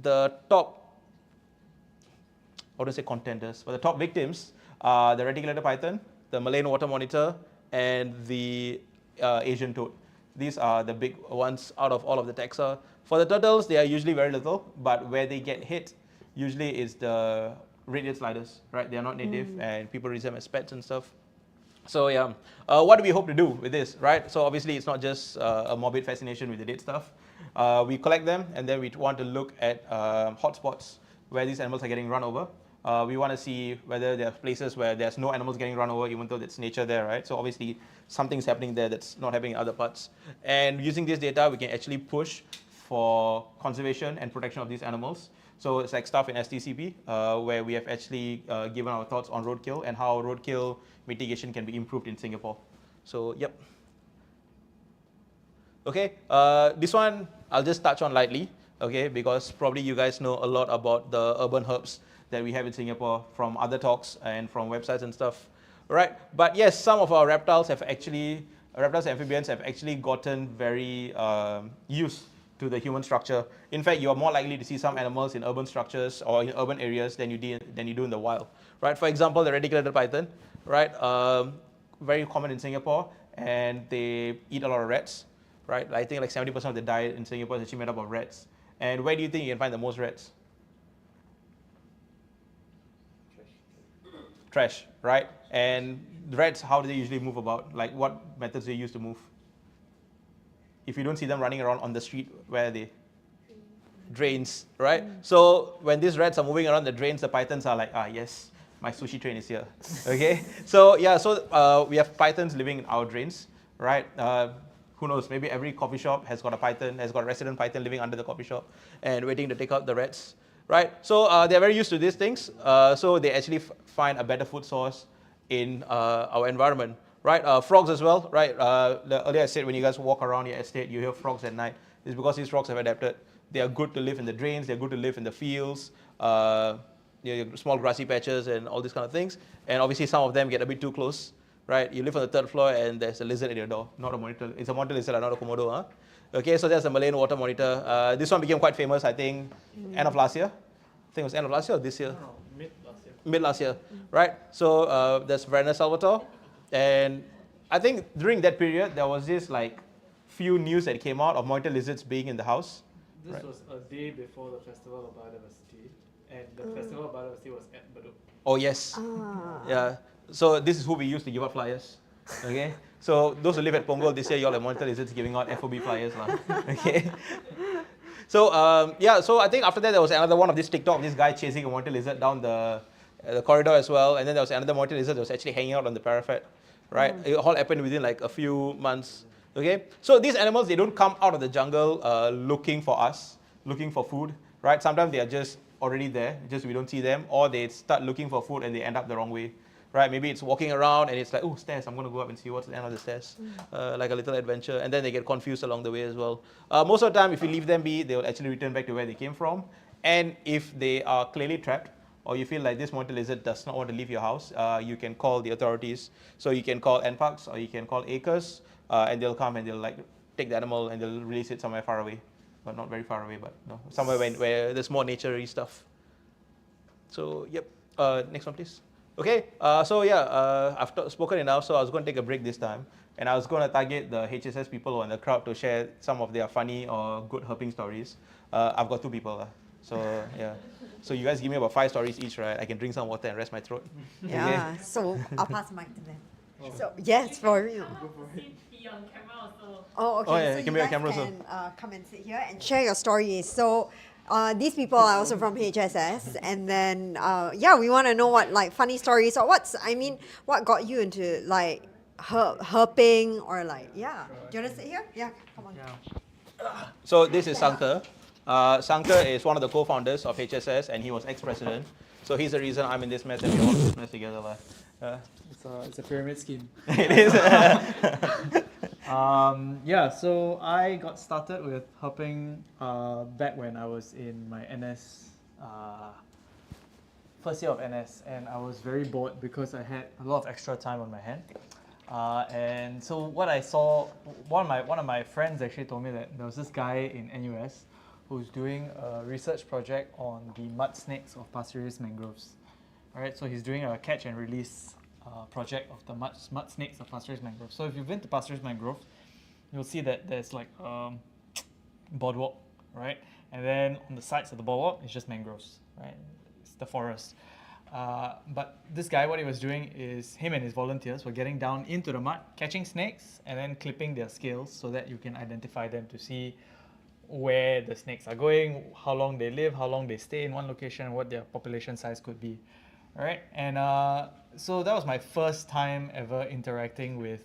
the top, I wouldn't say contenders, but the top victims are the reticulated python, the Malayan water monitor, and the Asian toad. These are the big ones out of all of the taxa. For the turtles, they are usually very little, but where they get hit usually is the red-eared sliders, right? They are not native, and people raise them as pets and stuff. So yeah, what do we hope to do with this, right? So obviously it's not just a morbid fascination with the dead stuff. We collect them, and then we want to look at hotspots where these animals are getting run over. We want to see whether there are places where there's no animals getting run over, even though it's nature there, right? So obviously something's happening there that's not happening in other parts. And using this data, we can actually push for conservation and protection of these animals. So it's like stuff in STCP, where we have actually given our thoughts on roadkill and how roadkill mitigation can be improved in Singapore. So, yep. Okay, this one I'll just touch on lightly, okay, because probably you guys know a lot about the urban herps that we have in Singapore from other talks and from websites and stuff, right? But yes, some of our reptiles and amphibians have actually gotten very used to the human structure. In fact, you are more likely to see some animals in urban structures or in urban areas than you do in the wild, right? For example, the reticulated python, right? Very common in Singapore, and they eat a lot of rats, right? I think like 70% of the diet in Singapore is actually made up of rats. And where do you think you can find the most rats? Trash, right? And rats, how do they usually move about? Like what methods do they use to move? If you don't see them running around on the street, where are they? Drains, right? So when these rats are moving around the drains, the pythons are like, yes, my sushi train is here. Okay? So yeah, so we have pythons living in our drains, right? Who knows, maybe every coffee shop has got a python, has got a resident python living under the coffee shop and waiting to take out the rats, right? So they're very used to these things. So they actually find a better food source in our environment, right? Frogs as well, right? Earlier I said when you guys walk around your estate, you hear frogs at night. It's because these frogs have adapted. They are good to live in the drains, they're good to live in the fields, small grassy patches and all these kind of things. And obviously some of them get a bit too close, right? You live on the 3rd floor and there's a lizard at your door, not a monitor. It's a monitor lizard, not a Komodo, huh? Okay, so that's the Malayan water monitor. This one became quite famous, I think, end of last year. I think it was end of last year or this year? No, mid last year. Mid last year, right? So there's Verena Salvatore. And I think during that period, there was this like few news that came out of monitor lizards being in the house. This Right. was a day before the Festival of Biodiversity, and the Festival of Biodiversity was at Bedok. Oh, yes. Yeah. So this is who we use to give out flyers. Okay. So those who live at Punggol this year, you all have monitor lizards giving out FOB flyers. Okay. So yeah, so I think after that there was another one of this TikTok, this guy chasing a monitor lizard down the the corridor as well. And then there was another monitor lizard that was actually hanging out on the parapet, right? It all happened within like a few months. Okay, so these animals, they don't come out of the jungle looking for us, looking for food, right? Sometimes they are just already there, just we don't see them, or they start looking for food and they end up the wrong way, right? Maybe it's walking around and it's like, oh, stairs, I'm going to go up and see what's the end of the stairs, like a little adventure, and then they get confused along the way as well. Most of the time, if you leave them be, they will actually return back to where they came from, and if they are clearly trapped, or you feel like this monitor lizard does not want to leave your house, you can call the authorities. So you can call NParks or you can call ACRES, and they'll come and they'll like take the animal and they'll release it somewhere far away, but not very far away, but no, somewhere where there's more nature-y stuff. So yep, next one please. Okay, so yeah, I've spoken enough, so I was going to take a break this time, and I was going to target the HSS people in the crowd to share some of their funny or good herping stories. I've got 2 people, so yeah. So you guys give me about 5 stories each, right? I can drink some water and rest my throat. Yeah, so I'll pass the mic to them. So, yes, for real. Be on camera also. Oh, okay. Oh, yeah, so you can you be on guys camera also. can come and sit here and share your stories. So, these people are also from HSS, and then yeah, we want to know what like funny stories or what got you into like herping or like yeah. Do you want to sit here? Yeah, come on. So this is Sankar. Sankar is one of the co-founders of HSS, and he was ex-president. So he's the reason I'm in this mess and we're all in this mess together. It's a pyramid scheme. It is. Yeah, so I got started with herping back when I was in my NS, first year of NS, and I was very bored because I had a lot of extra time on my hand. And so what I saw, one of my friends actually told me that there was this guy in NUS who's doing a research project on the mud snakes of Pasir Ris mangroves. All right, so he's doing a catch and release project of the mud snakes of Pasir Ris mangroves. So if you've been to Pasir Ris mangrove, you'll see that there's like boardwalk, right? And then on the sides of the boardwalk, it's just mangroves, right? It's the forest. But this guy, what he was doing is him and his volunteers were getting down into the mud, catching snakes, and then clipping their scales so that you can identify them to see where the snakes are going, how long they live, how long they stay in one location, and what their population size could be. All right, and so that was my first time ever interacting with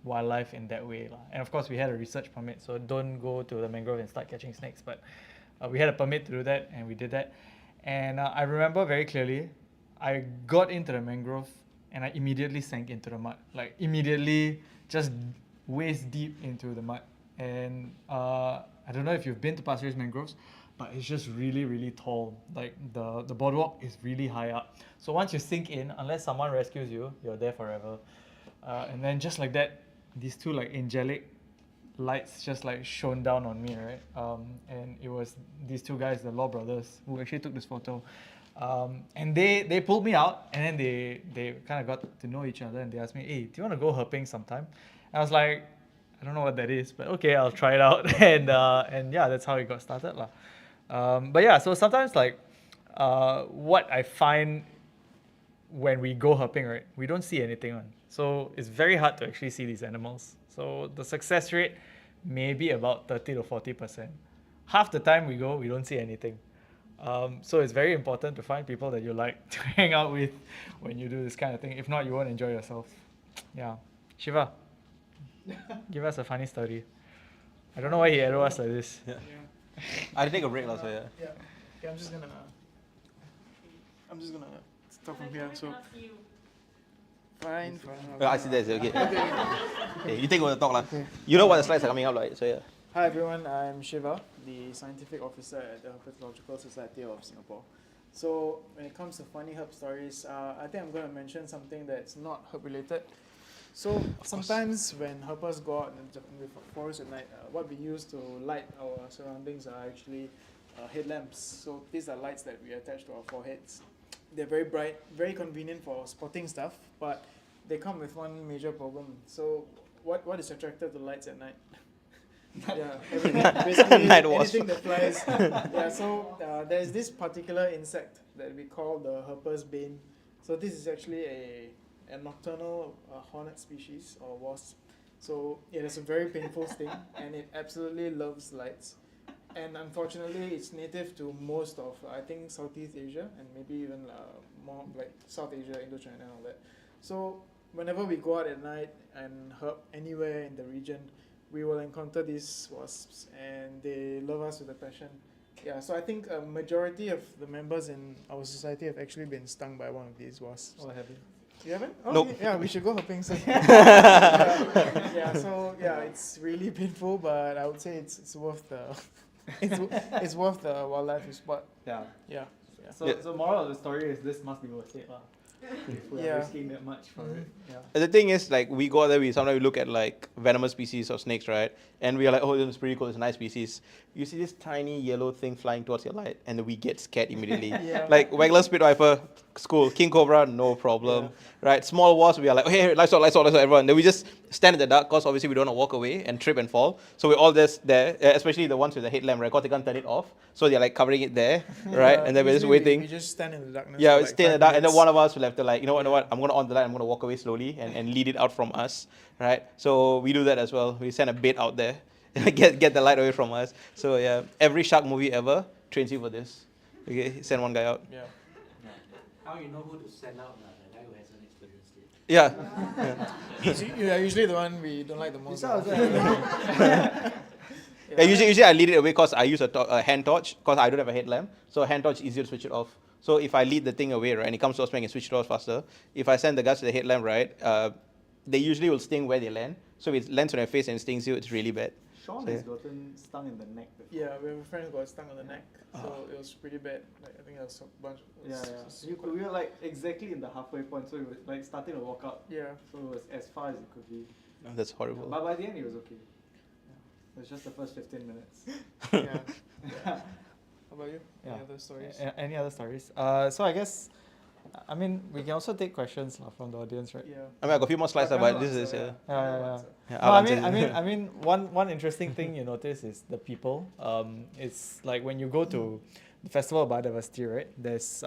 wildlife in that way. And of course, we had a research permit, so don't go to the mangrove and start catching snakes. But we had a permit to do that, and we did that. And I remember very clearly, I got into the mangrove, and I immediately sank into the mud. Like immediately, just waist deep into the mud. And I don't know if you've been to Pasir Ris mangroves, but it's just really, really tall. Like the boardwalk is really high up. So once you sink in, unless someone rescues you, you're there forever. And then just like that, these 2 like angelic lights just like shone down on me, right? And it was these 2 guys, the Law brothers, who actually took this photo. And they pulled me out, and then they kind of got to know each other, and they asked me, hey, do you want to go herping sometime? And I was like, I don't know what that is, but okay, I'll try it out. And yeah, that's how it got started. But yeah, so sometimes like what I find when we go herping, right, we don't see anything. So it's very hard to actually see these animals. So the success rate may be about 30 to 40%. Half the time we go, we don't see anything. So it's very important to find people that you like to hang out with when you do this kind of thing. If not, you won't enjoy yourself. Yeah. Shiva, give us a funny story. I don't know why he arrowed us like this. Yeah. I'll take a break also, yeah. Yeah. Okay, I'm just gonna start from here. So fine. I see that, okay. Okay, you take over the talk. You know what the slides are coming up, right? So yeah. Hi everyone, I'm Shiva, the scientific officer at the Herpetological Society of Singapore. So when it comes to funny herp stories, I think I'm going to mention something that's not herp related. So sometimes when herpers go out in the forest at night, what we use to light our surroundings are actually headlamps. So these are lights that we attach to our foreheads. They're very bright, very convenient for spotting stuff, but they come with one major problem. So what is attracted to lights at night? Yeah, everything, basically anything that flies. Yeah, so there's this particular insect that we call the herper's bane. So this is actually a nocturnal hornet species or wasp. So it has a very painful sting, and it absolutely loves lights. And unfortunately, it's native to most of, I think, Southeast Asia and maybe even more like South Asia, Indochina and all that. So whenever we go out at night and herp anywhere in the region, we will encounter these wasps, and they love us with a passion. Yeah, so I think a majority of the members in our society have actually been stung by one of these wasps. Oh, have you? You haven't? Oh, Nope. yeah, we should go herping soon. So it's really painful, but I would say it's worth the it's worth the wildlife you spot. Yeah. Yeah. So moral of the story is this must be worth it, lah. If we are Yeah. risking that much for it. Yeah. The thing is, like, we go there, sometimes we look at like venomous species of snakes, right? And we are like, oh, this is pretty cool, it's a nice species. You see this tiny yellow thing flying towards your light, and then we get scared immediately. Yeah. Like Wagler spit viper, cool. King cobra, no problem, right? Small wasp, we are like, oh, hey, lights out, everyone. Then we just stand in the dark, cause obviously we don't want to walk away and trip and fall. So we're all just there, especially the ones with the headlamp, right? Cause they can't turn it off, so they're like covering it there, right? And then we're just Usually waiting. We just stand in the darkness. Yeah, for we like stay in the 5 dark, and then minutes. one of us will have to like, you know what, I'm going to on the light, I'm going to walk away slowly and lead it out from us, right? So we do that as well. We send a bait out there, get the light away from us. So yeah, every shark movie ever trains you for this. Okay, send one guy out. Yeah. How you know who to send out? The guy who hasn't experienced it. Yeah. You are usually the one we don't like the most. Yeah, usually I lead it away because I use a hand torch because I don't have a headlamp. So a hand torch is easier to switch it off. So if I lead the thing away, right, and it comes to us, I can switch it off faster. If I send the guys to the headlamp, right, they usually will sting where they land. So if it lands on their face and stings you, it's really bad. Sean has gotten stung in the neck before. Yeah, we have a friend who got stung on the neck, so it was pretty bad. Like I think there was a bunch. We were like exactly in the halfway point, so we were like starting to walk up. Yeah. So it was as far as it could be. Oh, that's horrible. But by the end, it was okay. Yeah. It was just the first 15 minutes. Yeah. How about you? Yeah. Any other stories? Any other stories? So I guess, I mean, we can also take questions from the audience, right? Yeah. I mean, I got a few more slides, But but this I'll is answer, Yeah. yeah, No, I'll I answer mean, this. I mean, one interesting thing you notice is the people. It's like when you go to the Festival of Biodiversity, right? There's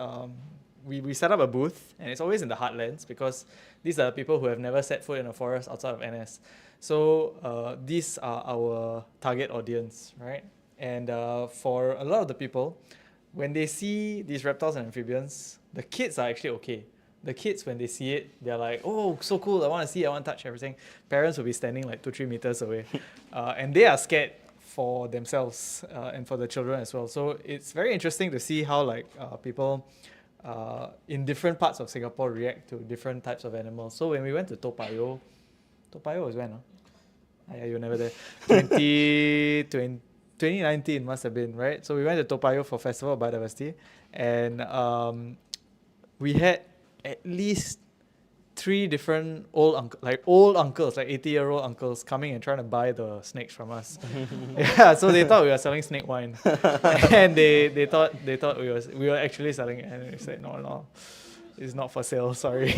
we set up a booth, and it's always in the heartlands because these are people who have never set foot in a forest outside of NS. So these are our target audience, right? And for a lot of the people, when they see these reptiles and amphibians, the kids are actually okay. The kids, when they see it, they're like, oh, so cool, I want to see, I want to touch everything. Parents will be standing like 2-3 meters away. And they are scared for themselves and for the children as well. So it's very interesting to see how like people in different parts of Singapore react to different types of animals. So when we went to Toa Payoh was when? You were never there. 2019 must have been, right? So we went to Toa Payoh for Festival of Biodiversity, and we had at least 3 different old uncles, like 80-year-old uncles, coming and trying to buy the snakes from us. Yeah, so they thought we were selling snake wine, and they thought we were actually selling it, and we said no. It's not for sale, sorry.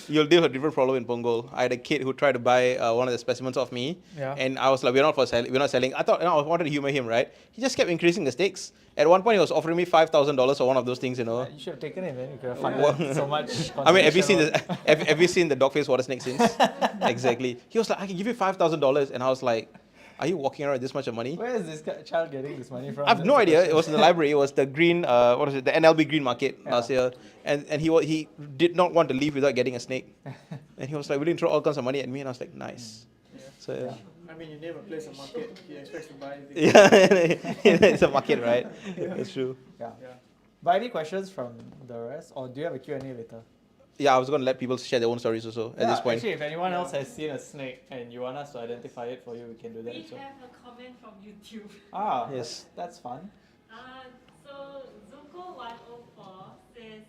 You'll deal with a different problem in Punggol. I had a kid who tried to buy one of the specimens of me, and I was like, we're not selling. I thought, I wanted to humor him, right? He just kept increasing the stakes. At one point, he was offering me $5,000 for one of those things, you know. You should have taken it, man. You could have funded so much. I mean, have you seen the dog-faced water snake since? Exactly. He was like, I can give you $5,000, and I was like, are you walking around with this much of money? Where is this child getting this money from? I have no idea. It was in the library. It was the green, the NLB Green Market last year. And he did not want to leave without getting a snake. And he was like willing to throw all kinds of money at me. And I was like, nice. Yeah. So yeah. I mean, you name a place a market, he expects to buy anything. Yeah, it's a market, right? That's true. Yeah. But any questions from the rest? Or do you have a Q&A later? Yeah, I was going to let people share their own stories also at this point. Actually, if anyone else has seen a snake and you want us to identify it for you, we can do that We as well. have a comment from YouTube. Yes. That's fun. So Zuko104 says,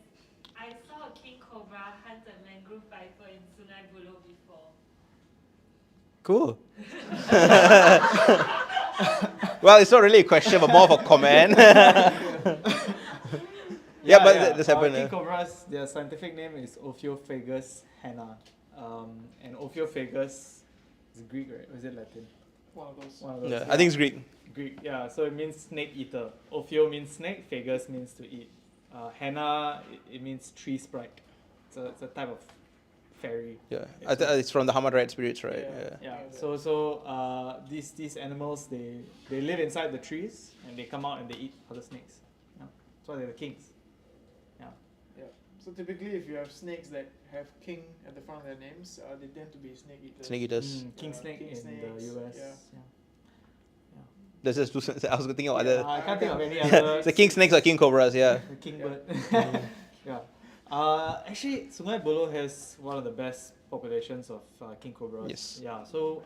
I saw a king cobra hunt a mangrove viper in Sungai Buloh before. Cool. Well, it's not really a question, but more of a comment. Yeah, but this happened. King cobras, their scientific name is Ophiophagus henna. And Ophiophagus is Greek, right? Or is it Latin? One of those. One of those. Yeah, I think it's Greek. Greek, yeah. So it means snake eater. Ophio means snake, phagus means to eat. Henna, it means tree sprite. It's a type of fairy. Yeah, it's from the Hamadryad spirits, right? Yeah. So these animals, they live inside the trees and they come out and they eat other snakes. Yeah. That's why they're the kings. Yeah. So typically, if you have snakes that have king at the front of their names, they tend to be snake eaters. Snake eaters. King snake king in snakes, the US. yeah. There's just two. I was thinking of Yeah, other. I can't think of any other. The king snakes or king cobras. Yeah. The king bird. Yeah. Actually, Sungai Buloh has one of the best populations of king cobras. Yes. Yeah. So,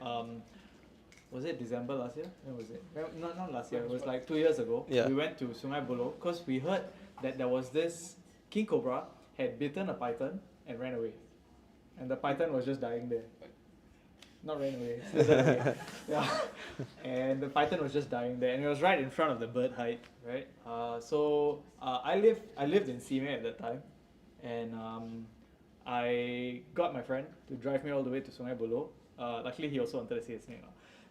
was it December last year? When was it? Well, not last year. It was like 2 years ago. Yeah. We went to Sungai Buloh because we heard that there was this king cobra had bitten a python and ran away, and the python was just dying there. Not ran away. Still there. Yeah. And the python was just dying there, and it was right in front of the bird hide, right? I lived in Simei at that time, and I got my friend to drive me all the way to Sungai Buloh. Luckily, he also wanted to see a snake.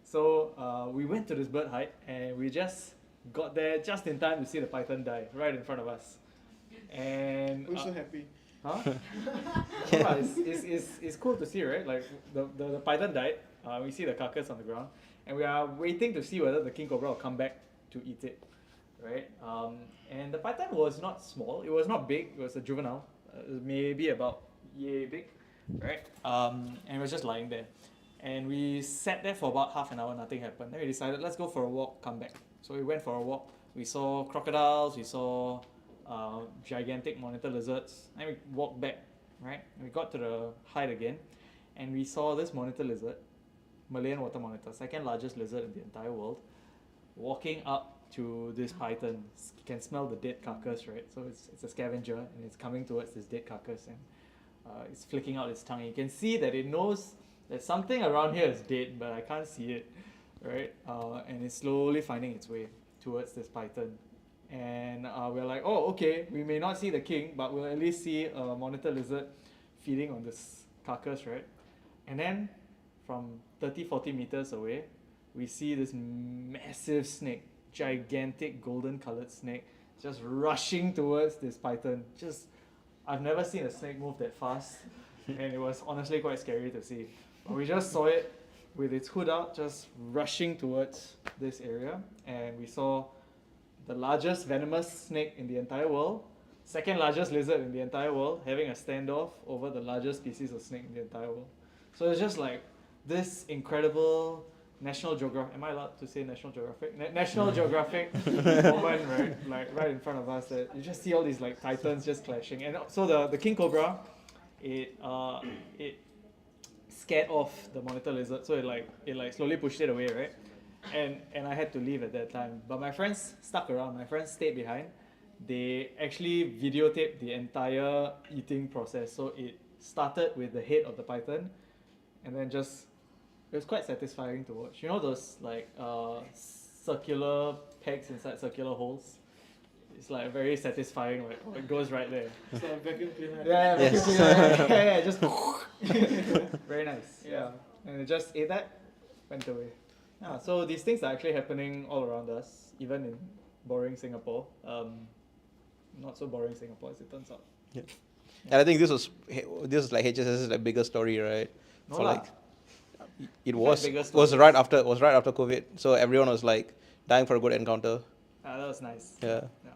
So we went to this bird hide, and we just got there just in time to see the python die right in front of us. And We're so happy. huh? Yeah, it's cool to see, right? Like the python died. We see the carcass on the ground, and we are waiting to see whether the king cobra will come back to eat it, right? And the python was not small. It was not big. It was a juvenile, maybe about yay big, right? And it was just lying there, and we sat there for about half an hour. Nothing happened. Then we decided, let's go for a walk. Come back. So we went for a walk. We saw crocodiles. We saw gigantic monitor lizards. And we walked back, right? And we got to the hide again, and we saw this monitor lizard, Malayan water monitor, second largest lizard in the entire world, walking up to this python. You can smell the dead carcass, right? So it's a scavenger, and it's coming towards this dead carcass, and it's flicking out its tongue. You can see that it knows that something around here is dead, but I can't see it, right? And it's slowly finding its way towards this python. And we're like, oh, okay, we may not see the king, but we'll at least see a monitor lizard feeding on this carcass, right? And then from 30-40 meters away, we see this massive snake, gigantic golden colored snake, just rushing towards this python. I've never seen a snake move that fast, and it was honestly quite scary to see. But we just saw it with its hood out, just rushing towards this area, and we saw the largest venomous snake in the entire world, second largest lizard in the entire world, having a standoff over the largest species of snake in the entire world. So it's just like this incredible National Geographic, am I allowed to say National Geographic? National Geographic moment, right? Like right in front of us, that you just see all these like titans just clashing. And so the king cobra, it scared off the monitor lizard, so it slowly pushed it away, right? And I had to leave at that time. But my friends stuck around. My friends stayed behind. They actually videotaped the entire eating process. So it started with the head of the python, and then it was quite satisfying to watch. You know those like circular pegs inside circular holes? It's like very satisfying. Like it goes right there. It's like a vacuum cleaner. Yeah, Yes. yeah, just very nice. Yeah, and it just ate that, went away. Yeah, so these things are actually happening all around us, even in boring Singapore. Not so boring Singapore as it turns out. Yeah. And I think this was like HSS's like biggest story, right? No For lah. like, it was biggest was story. right after COVID, so everyone was like dying for a good encounter. That was nice. Yeah. Yeah.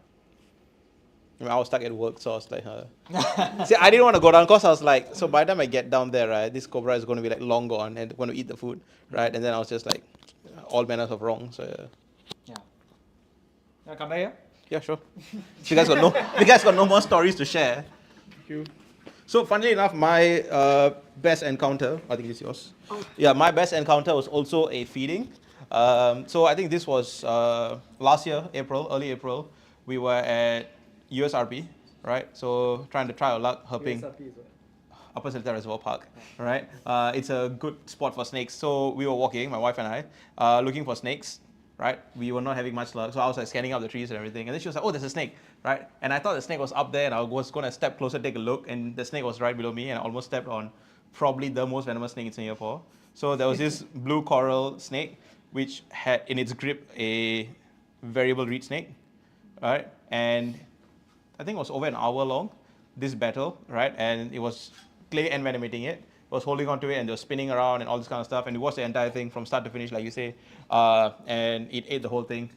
I mean, I was stuck at work, so I was like, see, I didn't want to go down because I was like, so by the time I get down there, right, this cobra is going to be like long gone and going to eat the food, right? And then I was just like, all manners of wrong. So Yeah. Yeah, come back here. yeah, sure. You guys got no more stories to share. Thank you. So funnily enough, my best encounter, I think it's yours. Oh. Yeah, my best encounter was also a feeding. So I think this was last year, early April. We were at USRP, right? So trying to try our luck herping. USRP is what? Upper Seletar Reservoir Park, right? It's a good spot for snakes. So we were walking, my wife and I, looking for snakes, right? We were not having much luck. So I was like scanning out the trees and everything. And then she was like, oh, there's a snake, right? And I thought the snake was up there and I was going to step closer, take a look. And the snake was right below me and I almost stepped on probably the most venomous snake in Singapore. So there was this blue coral snake, which had in its grip a variable reed snake, right? And I think it was over an hour long, this battle, right? And it was clay envenomating it. Was holding on to it and they were spinning around and all this kind of stuff. And we watched the entire thing from start to finish, like you say. And it ate the whole thing.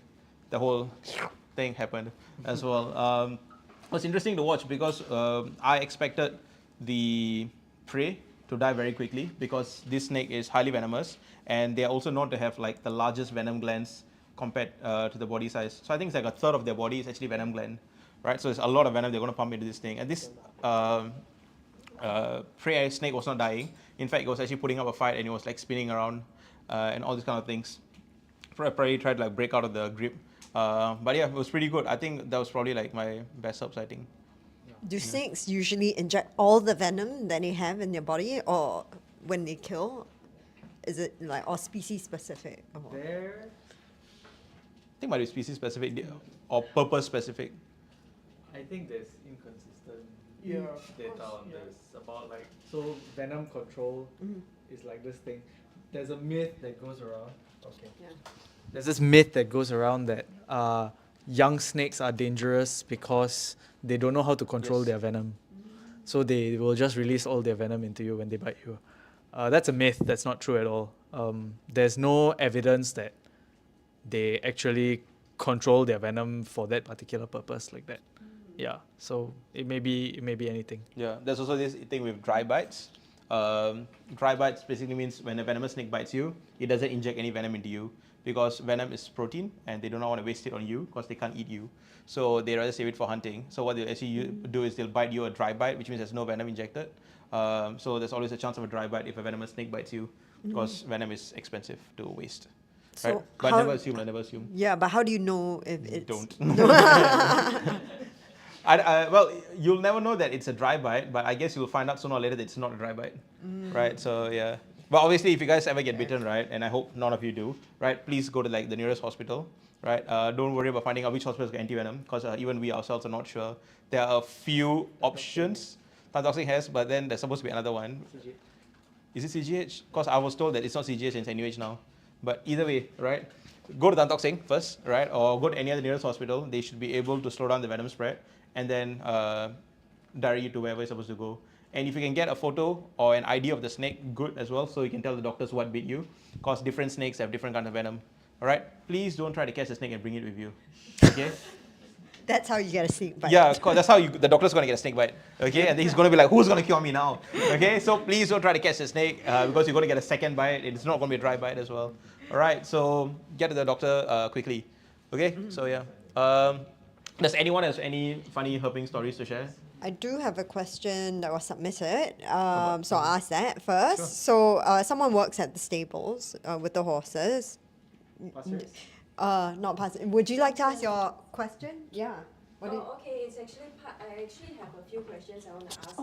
The whole thing happened as well. was interesting to watch because I expected the prey to die very quickly because this snake is highly venomous and they are also known to have like the largest venom glands compared to the body size. So I think it's like a third of their body is actually venom gland, right? So there's a lot of venom they're going to pump into this thing. And this prey snake was not dying. In fact, it was actually putting up a fight and it was like spinning around and all these kind of things. Probably tried to like break out of the grip. But yeah, it was pretty good. I think that was probably like my best herp sighting. Do snakes usually inject all the venom that they have in their body, or when they kill, is it like all species specific? Or? There. I think it might be species specific or purpose specific. I think there's inconsistent Yeah, data on this about like so venom control is like this thing. There's a myth that goes around. Okay. Yeah. There's this myth that goes around that young snakes are dangerous because they don't know how to control their venom. So they will just release all their venom into you when they bite you. That's a myth. That's not true at all. There's no evidence that they actually control their venom for that particular purpose like that. Yeah. So it may be anything. Yeah, there's also this thing with dry bites. Dry bites basically means when a venomous snake bites you, it doesn't inject any venom into you because venom is protein and they do not want to waste it on you because they can't eat you. So they rather save it for hunting. So what they'll actually do is they'll bite you a dry bite, which means there's no venom injected. So there's always a chance of a dry bite if a venomous snake bites you because venom is expensive to waste. So Right? But how- never assume. Yeah, but how do you know if it's... Don't. Well, you'll never know that it's a dry bite, but I guess you'll find out sooner or later that it's not a dry bite, right? So yeah. But obviously, if you guys ever get bitten, right, and I hope none of you do, right, please go to like the nearest hospital, right? Don't worry about finding out which hospital has anti-venom, because even we ourselves are not sure. There are a few options Tan Tock Seng has, but then there's supposed to be another one. Is it CGH? Because I was told that it's not CGH and it's NUH now. But either way, right? Go to Tan Tock Seng first, right? Or go to any other nearest hospital. They should be able to slow down the venom spread and then direct you to wherever you're supposed to go. And if you can get a photo or an ID of the snake, good as well, so you can tell the doctors what bit you, because different snakes have different kinds of venom. All right? Please don't try to catch a snake and bring it with you. Okay? That's how you get a snake bite. Yeah, because that's how the doctor's going to get a snake bite. Okay? And then he's going to be like, who's going to cure me now? Okay? So please don't try to catch a snake because you're going to get a second bite. It's not going to be a dry bite as well. All right? So get to the doctor quickly. Okay? So yeah. Does anyone have any funny herping stories to share? I do have a question that was submitted, so I'll ask that first. Sure. So someone works at the stables with the horses. Not Pasir. Would you like to ask your question? Yeah. Okay. It's actually I actually have a few questions I want to ask.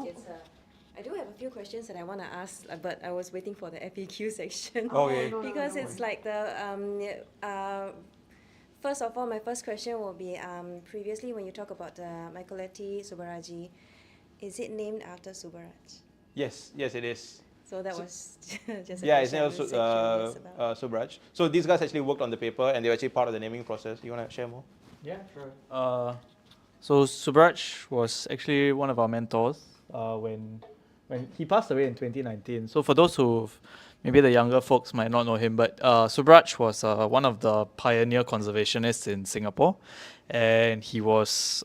I do have a few questions that I want to ask, but I was waiting for the FAQ section. Okay. Because it's like the first of all, my first question will be previously when you talk about the Michaeletti Subaraji, is it named after Subaraj? Yes, it is. So that was just a Yeah, it's question I was named curious about. Subraj. So these guys actually worked on the paper and they were actually part of the naming process. You want to share more? Yeah, sure. So Subraj was actually one of our mentors when he passed away in 2019. So for those who maybe the younger folks might not know him, but Subraj was one of the pioneer conservationists in Singapore, and he was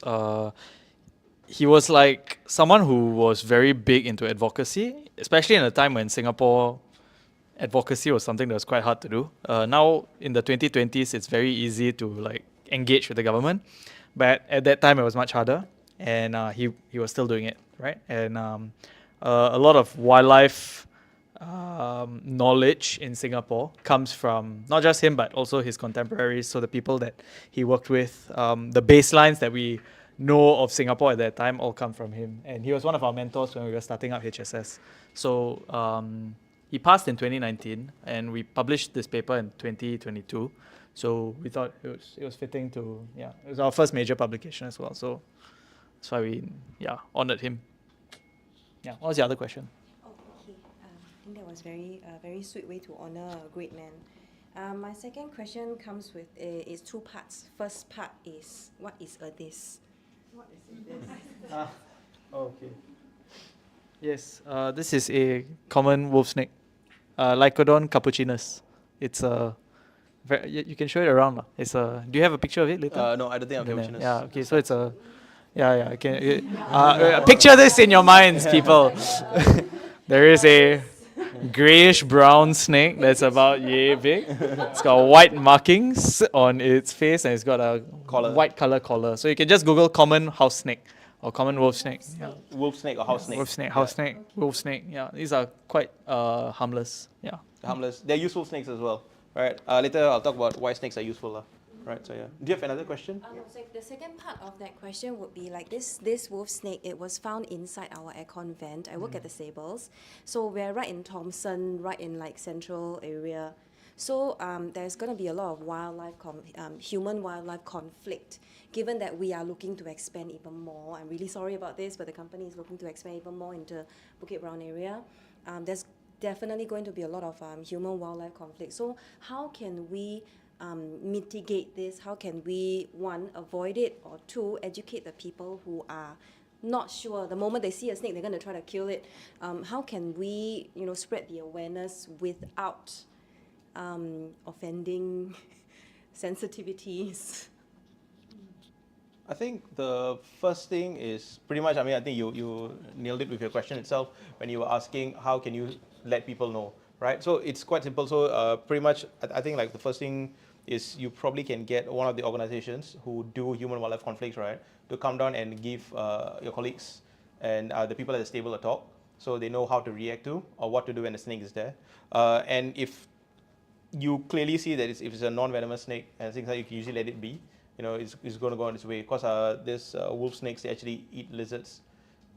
like someone who was very big into advocacy, especially in a time when Singapore advocacy was something that was quite hard to do. Now in the 2020s, it's very easy to like engage with the government, but at that time it was much harder, and he was still doing it, right? And a lot of wildlife knowledge in Singapore comes from not just him but also his contemporaries, so the people that he worked with. The baselines that we know of Singapore at that time all come from him, and he was one of our mentors when we were starting up HSS. So he passed in 2019 and we published this paper in 2022, so we thought it was fitting to, it was our first major publication as well, so that's why we honored him. What was the other question? I think that was very sweet way to honor a great man. My second question comes with is two parts. First part is, what is a this? What is this? Okay. Yes, this is a common wolf snake, Lycodon capucinus. It's a you can show it around. It's a. Do you have a picture of it later? No, I don't think I have Don't capucinus. have. Yeah. Okay. So it's a Yeah. Picture this in your minds, people. There is a grayish brown snake that's about yay big. It's got white markings on its face and it's got a white color collar. So you can just Google common house snake or common wolf snake. Yeah. Wolf snake or house snake? Wolf snake, house snake, wolf snake. Yeah, these are quite harmless. Yeah. Harmless. They're useful snakes as well, right? Later I'll talk about why snakes are useful, right? So yeah. Do you have another question? So the second part of that question would be like this wolf snake, it was found inside our aircon vent. I work at the stables. So we're right in Thomson, right in like central area. So there's going to be a lot of human-wildlife conflict, given that we are looking to expand even more. I'm really sorry about this, but the company is looking to expand even more into Bukit Brown area. There's definitely going to be a lot of human-wildlife conflict. So how can we mitigate this? How can we, one, avoid it, or two, educate the people who are not sure? The moment they see a snake, they're going to try to kill it. How can we, spread the awareness without offending sensitivities? I think the first thing is pretty much, I think you nailed it with your question itself when you were asking how can you let people know, right? So it's quite simple. So pretty much, I think like the first thing is you probably can get one of the organizations who do human-wildlife conflicts, right, to come down and give your colleagues and the people at the stable a talk, so they know how to react to or what to do when the snake is there. And if you clearly see that if it's a non-venomous snake and things like you can usually let it be, it's going to go on its way. Because this wolf snakes, they actually eat lizards,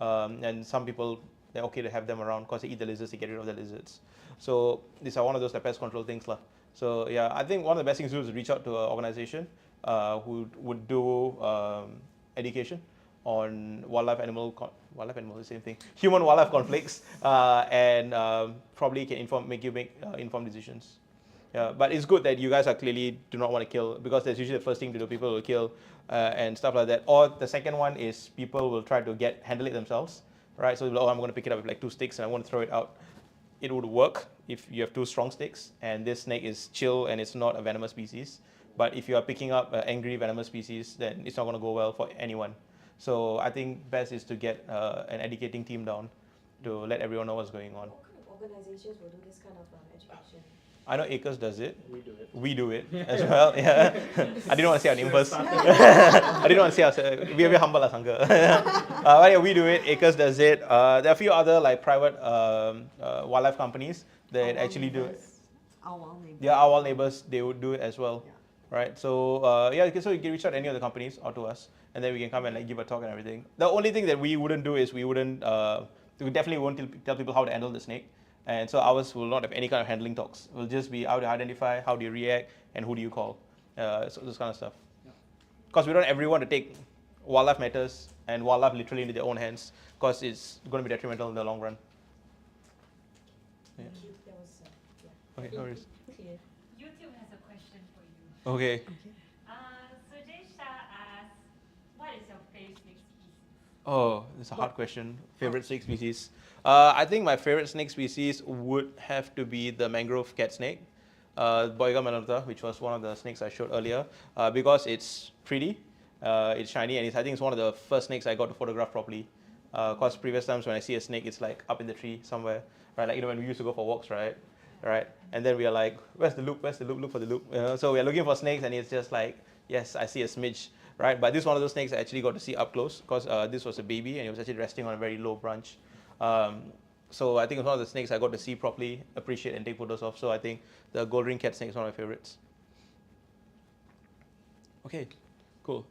and some people, they're okay to have them around because they eat the lizards, they get rid of the lizards. So these are one of those pest control things. So yeah, I think one of the best things to do is reach out to an organization who would do education on human-wildlife conflicts, and probably can make you make informed decisions. Yeah, but it's good that you guys are clearly do not want to kill, because that's usually the first thing to do. People will kill and stuff like that. Or the second one is people will try to handle it themselves, right? So I'm going to pick it up with like 2 sticks and I want to throw it out. It would work if you have 2 strong sticks and this snake is chill and it's not a venomous species. But if you are picking up an angry venomous species, then it's not going to go well for anyone. So I think best is to get an educating team down to let everyone know what's going on. What kind of organizations will do this kind of education? I know Acres does it. We do it Yeah. as well. Yeah. I didn't want to say our name first. I didn't want to say we're humble as Sangha. But yeah, we do it. Acres does it. There are a few other like private wildlife companies that actually do it. Our wild neighbors. Yeah, our wild neighbors, they would do it as well. Yeah. Right. So so you can reach out to any of the companies or to us, and then we can come and like give a talk and everything. The only thing that we wouldn't do is we definitely won't tell people how to handle the snake. And so ours will not have any kind of handling talks. It will just be how to identify, how do you react, and who do you call. So this kind of stuff. Because we don't ever want to take wildlife matters and wildlife literally into their own hands, because it's going to be detrimental in the long run. Yeah. Okay, no worries. YouTube has a question for you. Okay. Sujay Shah asks, what is your favorite snake species? Oh, that's a hard question. Favorite snake species? I think my favorite snake species would have to be the mangrove cat snake, Boiga menorta, which was one of the snakes I showed earlier, because it's pretty, it's shiny, and I think it's one of the first snakes I got to photograph properly. Because previous times when I see a snake, it's like up in the tree somewhere, right? Like when we used to go for walks, right? And then we are like, where's the loop? Where's the loop? Look for the loop. So we are looking for snakes, and it's just like, yes, I see a smidge, right? But this is one of those snakes I actually got to see up close, because this was a baby and it was actually resting on a very low branch. So I think it's one of the snakes I got to see properly, appreciate, and take photos of. So I think the gold ring cat snake is one of my favorites. Okay, cool.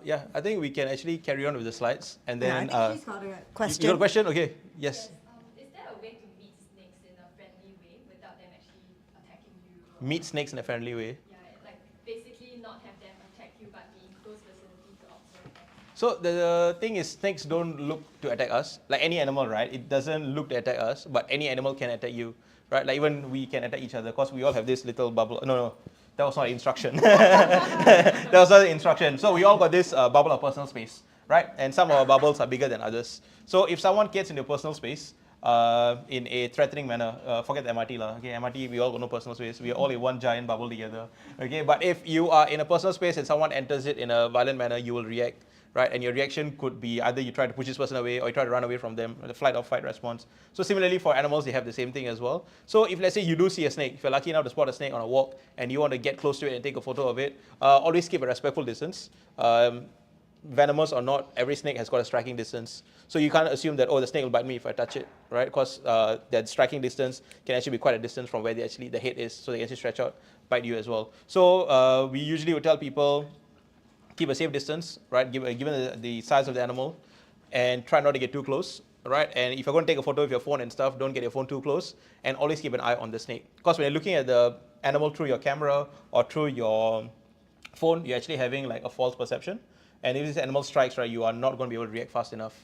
Yeah, I think we can actually carry on with the slides, and then I think she's got a question. You got a question? Okay. Yes. Is there a way to meet snakes in a friendly way without them actually attacking you? Meet snakes in a friendly way. Yeah, like basically not have them attack you, but be in close vicinity to observe them. So the thing is, snakes don't look to attack us. Like any animal, right? It doesn't look to attack us, but any animal can attack you, right? Like even we can attack each other, because we all have this little bubble. No, that was not instruction. That was not the instruction. So we all got this bubble of personal space, right? And some of our bubbles are bigger than others. So if someone gets into personal space in a threatening manner, forget the MRT lah. Okay, MRT, we all got no personal space. We are all in one giant bubble together. Okay, but if you are in a personal space and someone enters it in a violent manner, you will react. right? And your reaction could be either you try to push this person away or you try to run away from them, the flight or fight response. So similarly for animals, they have the same thing as well. So if let's say you do see a snake, if you're lucky enough to spot a snake on a walk and you want to get close to it and take a photo of it, always keep a respectful distance. Venomous or not, every snake has got a striking distance. So you can't assume that, oh, the snake will bite me if I touch it, right? Because that striking distance can actually be quite a distance from where the head is, so they can actually stretch out, bite you as well. So we usually would tell people, keep a safe distance, right, given the size of the animal, and try not to get too close, right? And if you're going to take a photo with your phone and stuff, don't get your phone too close, and always keep an eye on the snake. Because when you're looking at the animal through your camera or through your phone, you're actually having like a false perception. And if this animal strikes, right, you are not going to be able to react fast enough.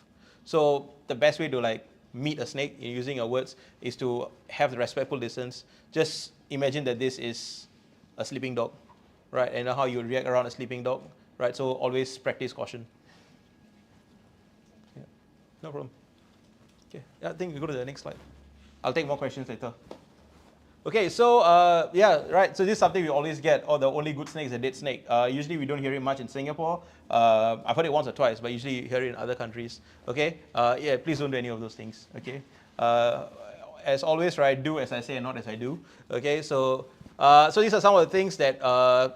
So the best way to like meet a snake, using your words, is to have the respectful distance. Just imagine that this is a sleeping dog, right? And how you react around a sleeping dog, right? So always practice caution. Yeah, no problem. Okay, I think we go to the next slide. I'll take more questions later. Okay, so yeah, right. So this is something we always get. Oh, the only good snake is a dead snake. Usually we don't hear it much in Singapore. I've heard it once or twice, but usually you hear it in other countries. Okay, yeah, please don't do any of those things. Okay, as always, right? Do as I say and not as I do. Okay, so these are some of the things that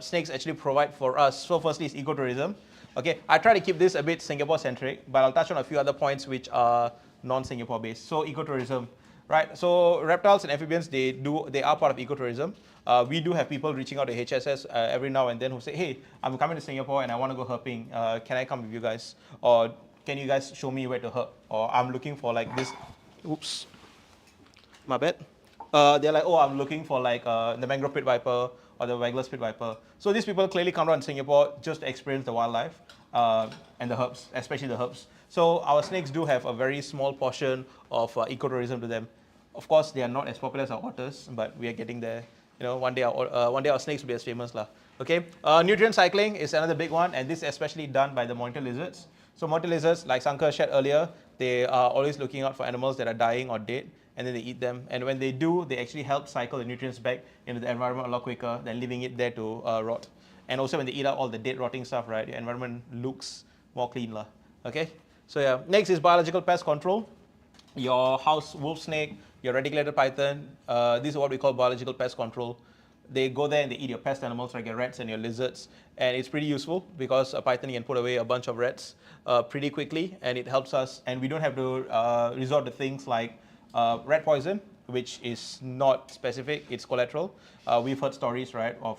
snakes actually provide for us. So firstly is ecotourism. Okay, I try to keep this a bit Singapore-centric, but I'll touch on a few other points which are non-Singapore based. So ecotourism. Right, so reptiles and amphibians, they are part of ecotourism. We do have people reaching out to HSS every now and then who say, hey, I'm coming to Singapore and I want to go herping. Can I come with you guys? Or can you guys show me where to herp? Or I'm looking for like this, oops, my bad. They're like, oh, I'm looking for like the mangrove pit viper or the Wagler's pit viper. So these people clearly come around Singapore just to experience the wildlife and the herps, especially the herps. So our snakes do have a very small portion of ecotourism to them. Of course, they are not as popular as our otters, but we are getting there. You know, one day our snakes will be as famous lah. Okay, nutrient cycling is another big one, and this is especially done by the monitor lizards. So monitor lizards, like Sankar shared earlier, they are always looking out for animals that are dying or dead, and then they eat them. And when they do, they actually help cycle the nutrients back into the environment a lot quicker than leaving it there to rot. And also when they eat out all the dead rotting stuff, right, the environment looks more clean lah. Okay, so yeah, next is biological pest control. Your house wolf snake, your reticulated python, this is what we call biological pest control. They go there and they eat your pest animals like your rats and your lizards, and it's pretty useful because a python can put away a bunch of rats pretty quickly, and it helps us, and we don't have to resort to things like rat poison, which is not specific, it's collateral. We've heard stories, right, of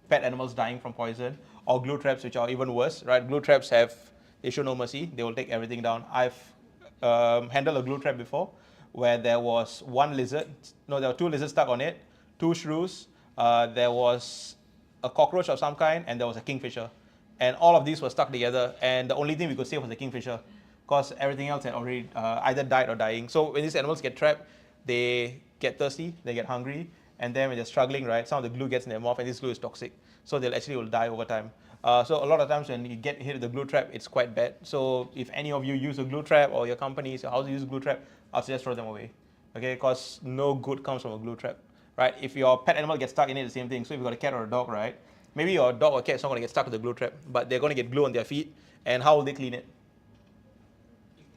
pet animals dying from poison, or glue traps, which are even worse, right? Glue traps they show no mercy, they will take everything down. I've handled a glue trap before where there was there were two lizards stuck on it, two shrews, there was a cockroach of some kind, and there was a kingfisher. And all of these were stuck together, and the only thing we could save was the kingfisher because everything else had already either died or dying. So when these animals get trapped, they get thirsty, they get hungry, and then when they're struggling, right, some of the glue gets in their mouth, and this glue is toxic. So they actually will die over time. So a lot of times when you get hit with the glue trap, it's quite bad. So if any of you use a glue trap, or your companies, your house use a glue trap, I'll suggest throw them away. Okay, because no good comes from a glue trap, right? If your pet animal gets stuck in it, the same thing. So if you've got a cat or a dog, right, maybe your dog or cat is not going to get stuck with the glue trap, but they're going to get glue on their feet, and how will they clean it?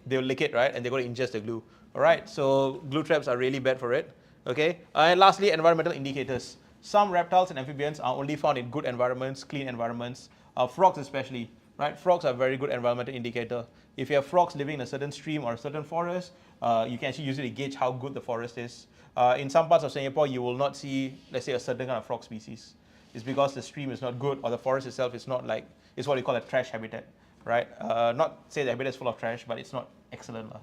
They'll lick it, right, and they're going to ingest the glue. All right, so glue traps are really bad for it. Okay, and lastly, environmental indicators. Some reptiles and amphibians are only found in good environments, clean environments. Frogs especially, right? Frogs are a very good environmental indicator. If you have frogs living in a certain stream or a certain forest, you can actually use it to gauge how good the forest is. In some parts of Singapore, you will not see, let's say, a certain kind of frog species. It's because the stream is not good, or the forest itself is not like, it's what we call a trash habitat, right? Not say the habitat is full of trash, but it's not excellent.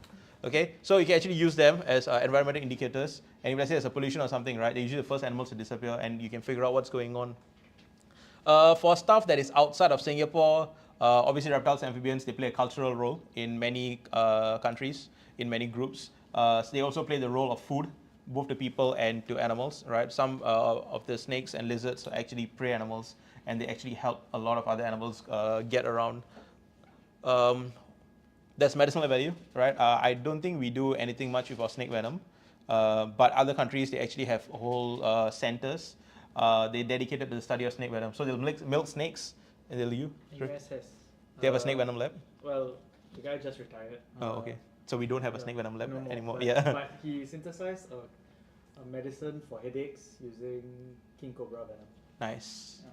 Okay, so you can actually use them as environmental indicators. And if let's say there's a pollution or something, right, they're usually the first animals to disappear, and you can figure out what's going on. For stuff that is outside of Singapore, obviously reptiles and amphibians, they play a cultural role in many countries, in many groups. So they also play the role of food, both to people and to animals, right? Some of the snakes and lizards are actually prey animals, and they actually help a lot of other animals get around. There's medicinal value, right? I don't think we do anything much with our snake venom, but other countries, they actually have whole centers. They dedicated to the study of snake venom. So they'll milk snakes, and they'll use. The US has. Do you have a snake venom lab? Well, the guy just retired. Oh, okay. So we don't have a snake venom lab No more, anymore. But, Yeah. but he synthesized a medicine for headaches using king cobra venom. Nice. Yeah.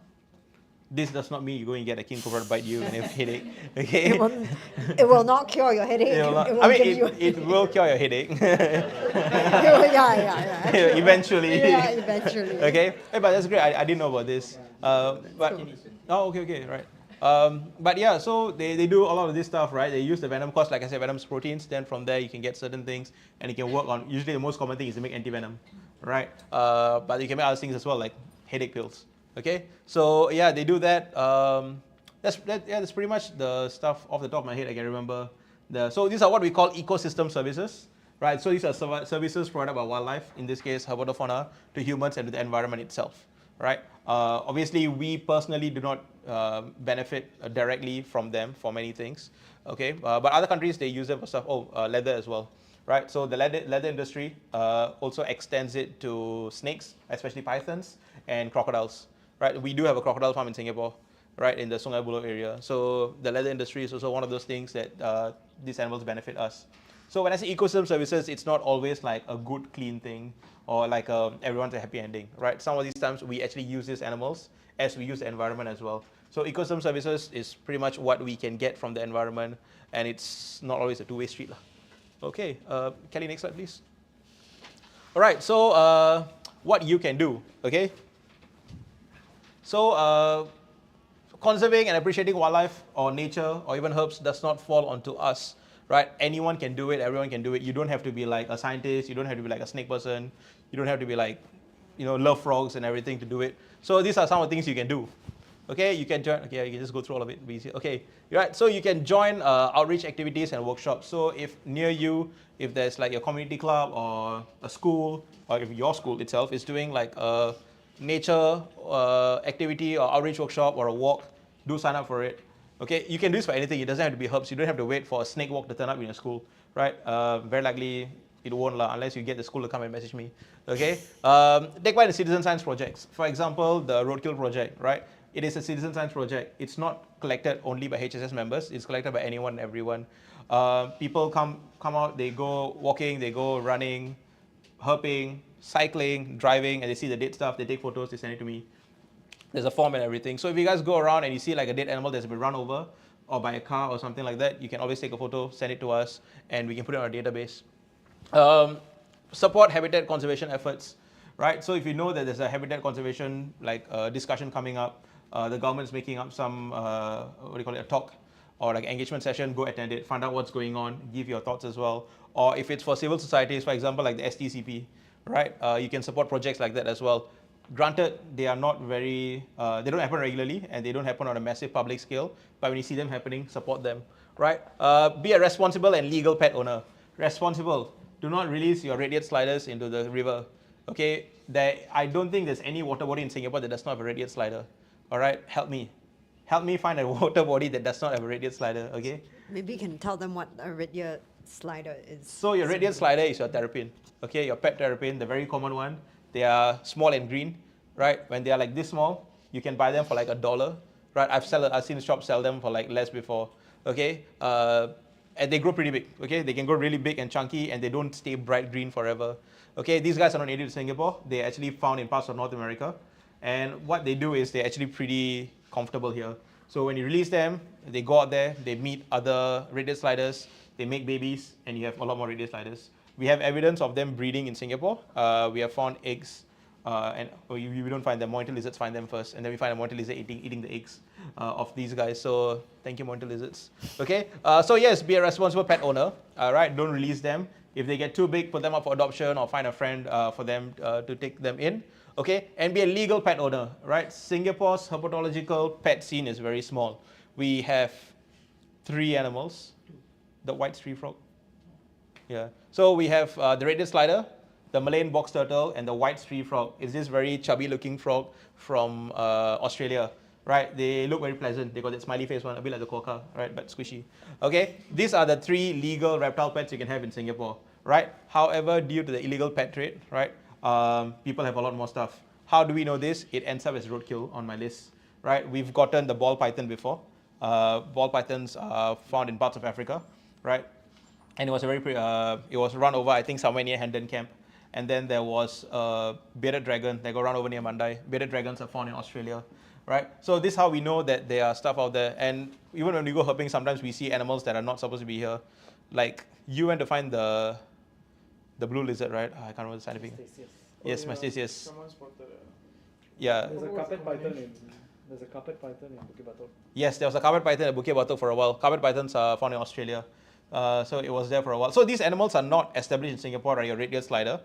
This does not mean you go and get a king cobra to bite you and you have headache. Okay. It will not cure your headache. It will not- It will I mean, give you it will cure your headache. yeah. Eventually. Yeah, eventually. Okay. Hey, but that's great. I didn't know about this. But okay, right. But yeah, so they do a lot of this stuff, right? They use the venom, because like I said, venom's proteins. Then from there you can get certain things, and you can work on. Usually the most common thing is to make anti-venom, right? But you can make other things as well, like headache pills. Okay. So yeah, they do that. That's pretty much the stuff off the top of my head I can remember. So these are what we call ecosystem services, right? So these are services provided by wildlife, in this case herpetofauna, to humans and to the environment itself, right? Obviously, we personally do not benefit directly from them for many things, okay? But other countries, they use them for stuff. Leather as well, right? So the leather industry also extends it to snakes, especially pythons, and crocodiles, right? We do have a crocodile farm in Singapore, right, in the Sungai Buloh area. So the leather industry is also one of those things that these animals benefit us. So when I say ecosystem services, it's not always like a good, clean thing or like everyone's a happy ending, right? Some of these times we actually use these animals as we use the environment as well. So ecosystem services is pretty much what we can get from the environment, and it's not always a two-way street. Okay, Kelly, next slide, please. All right, so what you can do, okay? So conserving and appreciating wildlife or nature or even herps does not fall onto us, right? Anyone can do it, everyone can do it. You don't have to be like a scientist, you don't have to be like a snake person, you don't have to be like, love frogs and everything to do it. So these are some of the things you can do. Okay, you can join, okay, you can just go through all of it. Okay, right, so you can join outreach activities and workshops. So if near you, if there's like a community club or a school, or if your school itself is doing like a nature activity or outreach workshop or a walk, do sign up for it. Okay, you can do this for anything. It doesn't have to be herps. You don't have to wait for a snake walk to turn up in your school, right? Very likely it won't, unless you get the school to come and message me. Okay, take part in citizen science projects. For example, the roadkill project, right? It is a citizen science project. It's not collected only by HSS members. It's collected by anyone and everyone. People come out. They go walking. They go running, herping, cycling, driving, and they see the dead stuff. They take photos. They send it to me. There's a form and everything. So if you guys go around and you see like a dead animal that's been run over or by a car or something like that, you can always take a photo, send it to us, and we can put it on our database. Support habitat conservation efforts, right? So if you know that there's a habitat conservation discussion coming up, the government's making up some, a talk or like engagement session, go attend it, find out what's going on, give your thoughts as well. Or if it's for civil societies, for example, like the STCP, right? You can support projects like that as well. Granted, they are not very, they don't happen regularly and they don't happen on a massive public scale, but when you see them happening, support them, right? Be a responsible and legal pet owner. Responsible, do not release your red-eared sliders into the river, okay? I don't think there's any water body in Singapore that does not have a red-eared slider, all right? Help me find a water body that does not have a red-eared slider, okay? Maybe you can tell them what a red-eared slider is. So your red-eared slider is your terrapin, okay? Your pet terrapin, the very common one. They are small and green, right? When they are like this small, you can buy them for like $1, right? I've seen shops sell them for like less before, okay? And they grow pretty big, okay? They can grow really big and chunky, and they don't stay bright green forever, okay? These guys are not native to Singapore. They're actually found in parts of North America. And what they do is they're actually pretty comfortable here. So when you release them, they go out there, they meet other red-eared sliders, they make babies, and you have a lot more red-eared sliders. We have evidence of them breeding in Singapore. We have found eggs, and we don't find them. Monitor lizards find them first, and then we find a monitor lizard eating the eggs of these guys. So thank you, monitor lizards. Okay. So yes, be a responsible pet owner. Right. Don't release them. If they get too big, put them up for adoption or find a friend for them to take them in. Okay. And be a legal pet owner. Right. Singapore's herpetological pet scene is very small. We have 3 animals. The white tree frog. Yeah. So we have the red-eared slider, the Malayan box turtle, and the white tree frog. It's this very chubby-looking frog from Australia, right? They look very pleasant. They got that smiley face one, a bit like the quokka, right? But squishy. Okay. These are the 3 legal reptile pets you can have in Singapore, right? However, due to the illegal pet trade, right, people have a lot more stuff. How do we know this? It ends up as roadkill on my list, right? We've gotten the ball python before. ball pythons are found in parts of Africa, right? And it was a very it was run over, I think, somewhere near Hendon Camp. And then there was a bearded dragon that got run over near Mandai. Bearded dragons are found in Australia, right? So this is how we know that there are stuff out there. And even when we go herping, sometimes we see animals that are not supposed to be here. Like you went to find the blue lizard, right? I can't remember the scientific. Yes, Mastaceus. Someone spotted it. Yeah. There's a carpet python in Bukit Batok. Yes, there was a carpet python at Bukit Batok for a while. Carpet pythons are found in Australia. So it was there for a while. So these animals are not established in Singapore, right? Your red-eared slider.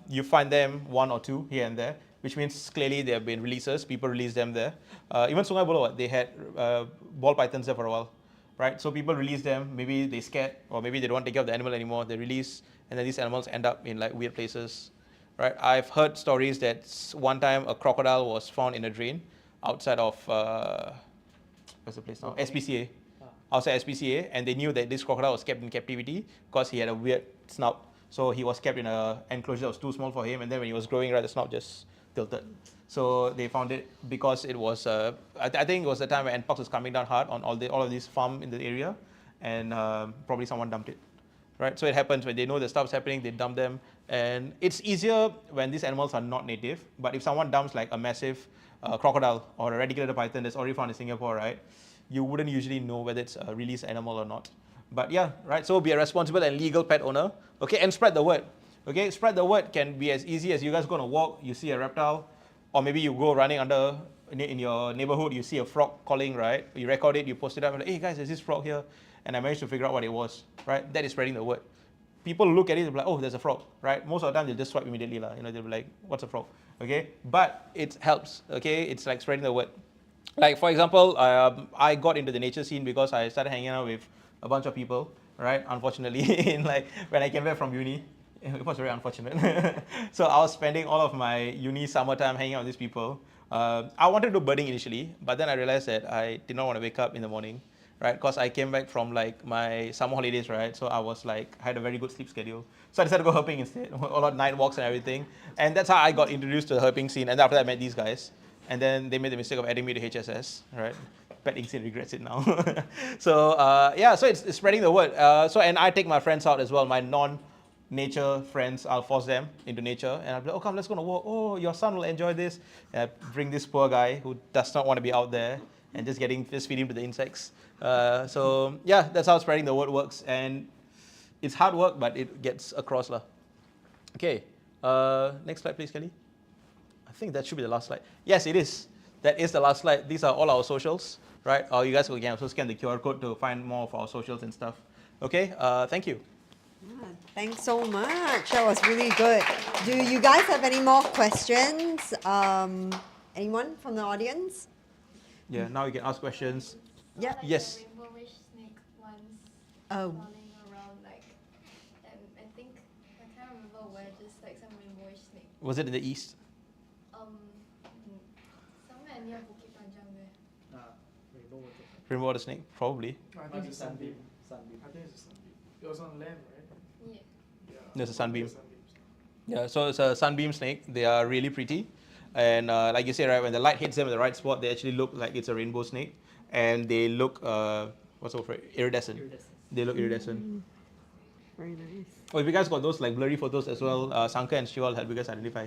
You find them one or two here and there, which means clearly there have been releases. People release them there. Even Sungai Buloh, they had ball pythons there for a while, right? So people release them. Maybe they scared, or maybe they don't want to take care of the animal anymore. They release, and then these animals end up in like weird places, right? I've heard stories that one time a crocodile was found in a drain outside of what's the place now? SPCA. Outside SPCA, and they knew that this crocodile was kept in captivity because he had a weird snout. So he was kept in an enclosure that was too small for him, and then when he was growing, right, the snout just tilted. So they found it because it was, I think it was the time when Npox was coming down hard on all of these farm in the area, and probably someone dumped it, right? So it happens when they know the stuff's happening, they dump them, and it's easier when these animals are not native. But if someone dumps like a massive crocodile or a reticulated python that's already found in Singapore, right, you wouldn't usually know whether it's a released animal or not. But yeah, right, so be a responsible and legal pet owner, okay, and spread the word. Okay, spread the word can be as easy as you guys go on a walk, you see a reptile, or maybe you go running in your neighborhood, you see a frog calling, right? You record it, you post it up, and like, hey guys, there's this frog here, and I managed to figure out what it was, right? That is spreading the word. People look at it, they'll be like, oh, there's a frog, right? Most of the time, they'll just swipe immediately, they'll be like, what's a frog, okay? But it helps, okay? It's like spreading the word. Like, for example, I got into the nature scene because I started hanging out with a bunch of people, right? Unfortunately, when I came back from uni, it was very unfortunate. So I was spending all of my uni summertime hanging out with these people. I wanted to do birding initially, but then I realized that I did not want to wake up in the morning, right? Because I came back from like my summer holidays, right? So I was like, I had a very good sleep schedule. So I decided to go herping instead, a lot of night walks and everything. And that's how I got introduced to the herping scene. And after that, I met these guys. And then they made the mistake of adding me to HSS, right? Pet Inc. regrets it now. So yeah, so it's spreading the word. And I take my friends out as well, my non-nature friends. I'll force them into nature, and I'll be like, oh, come, let's go on a walk. Oh, your son will enjoy this. And I bring this poor guy who does not want to be out there and just feed him to the insects. So yeah, that's how spreading the word works, and it's hard work, but it gets across lah. Okay, next slide, please, Kelly. I think that should be the last slide. Yes, it is. That is the last slide. These are all our socials, right? You guys can also scan the QR code to find more of our socials and stuff. Okay, thank you. Yeah, thanks so much. That was really good. Do you guys have any more questions? Anyone from the audience? Yeah, now you can ask questions. Yeah. Yes. The rainbowish snake once Oh. crawling around, like, I think, I can't remember where, just like some rainbowish snake. Was it in the east? Somewhere near Bukit Panjang there. Rainbow water snake? Probably. I think it's a sunbeam. I think it's a sunbeam. It was on land, right? Yeah. There's a sunbeam. Yeah, so it's a sunbeam snake. They are really pretty. And like you say, right, when the light hits them at the right spot, they actually look like it's a rainbow snake. And they look, what's the word for it? Iridescent. They look iridescent. Very nice. Oh, if you guys got those like blurry photos as well, Sanka and Shiva will help you guys identify.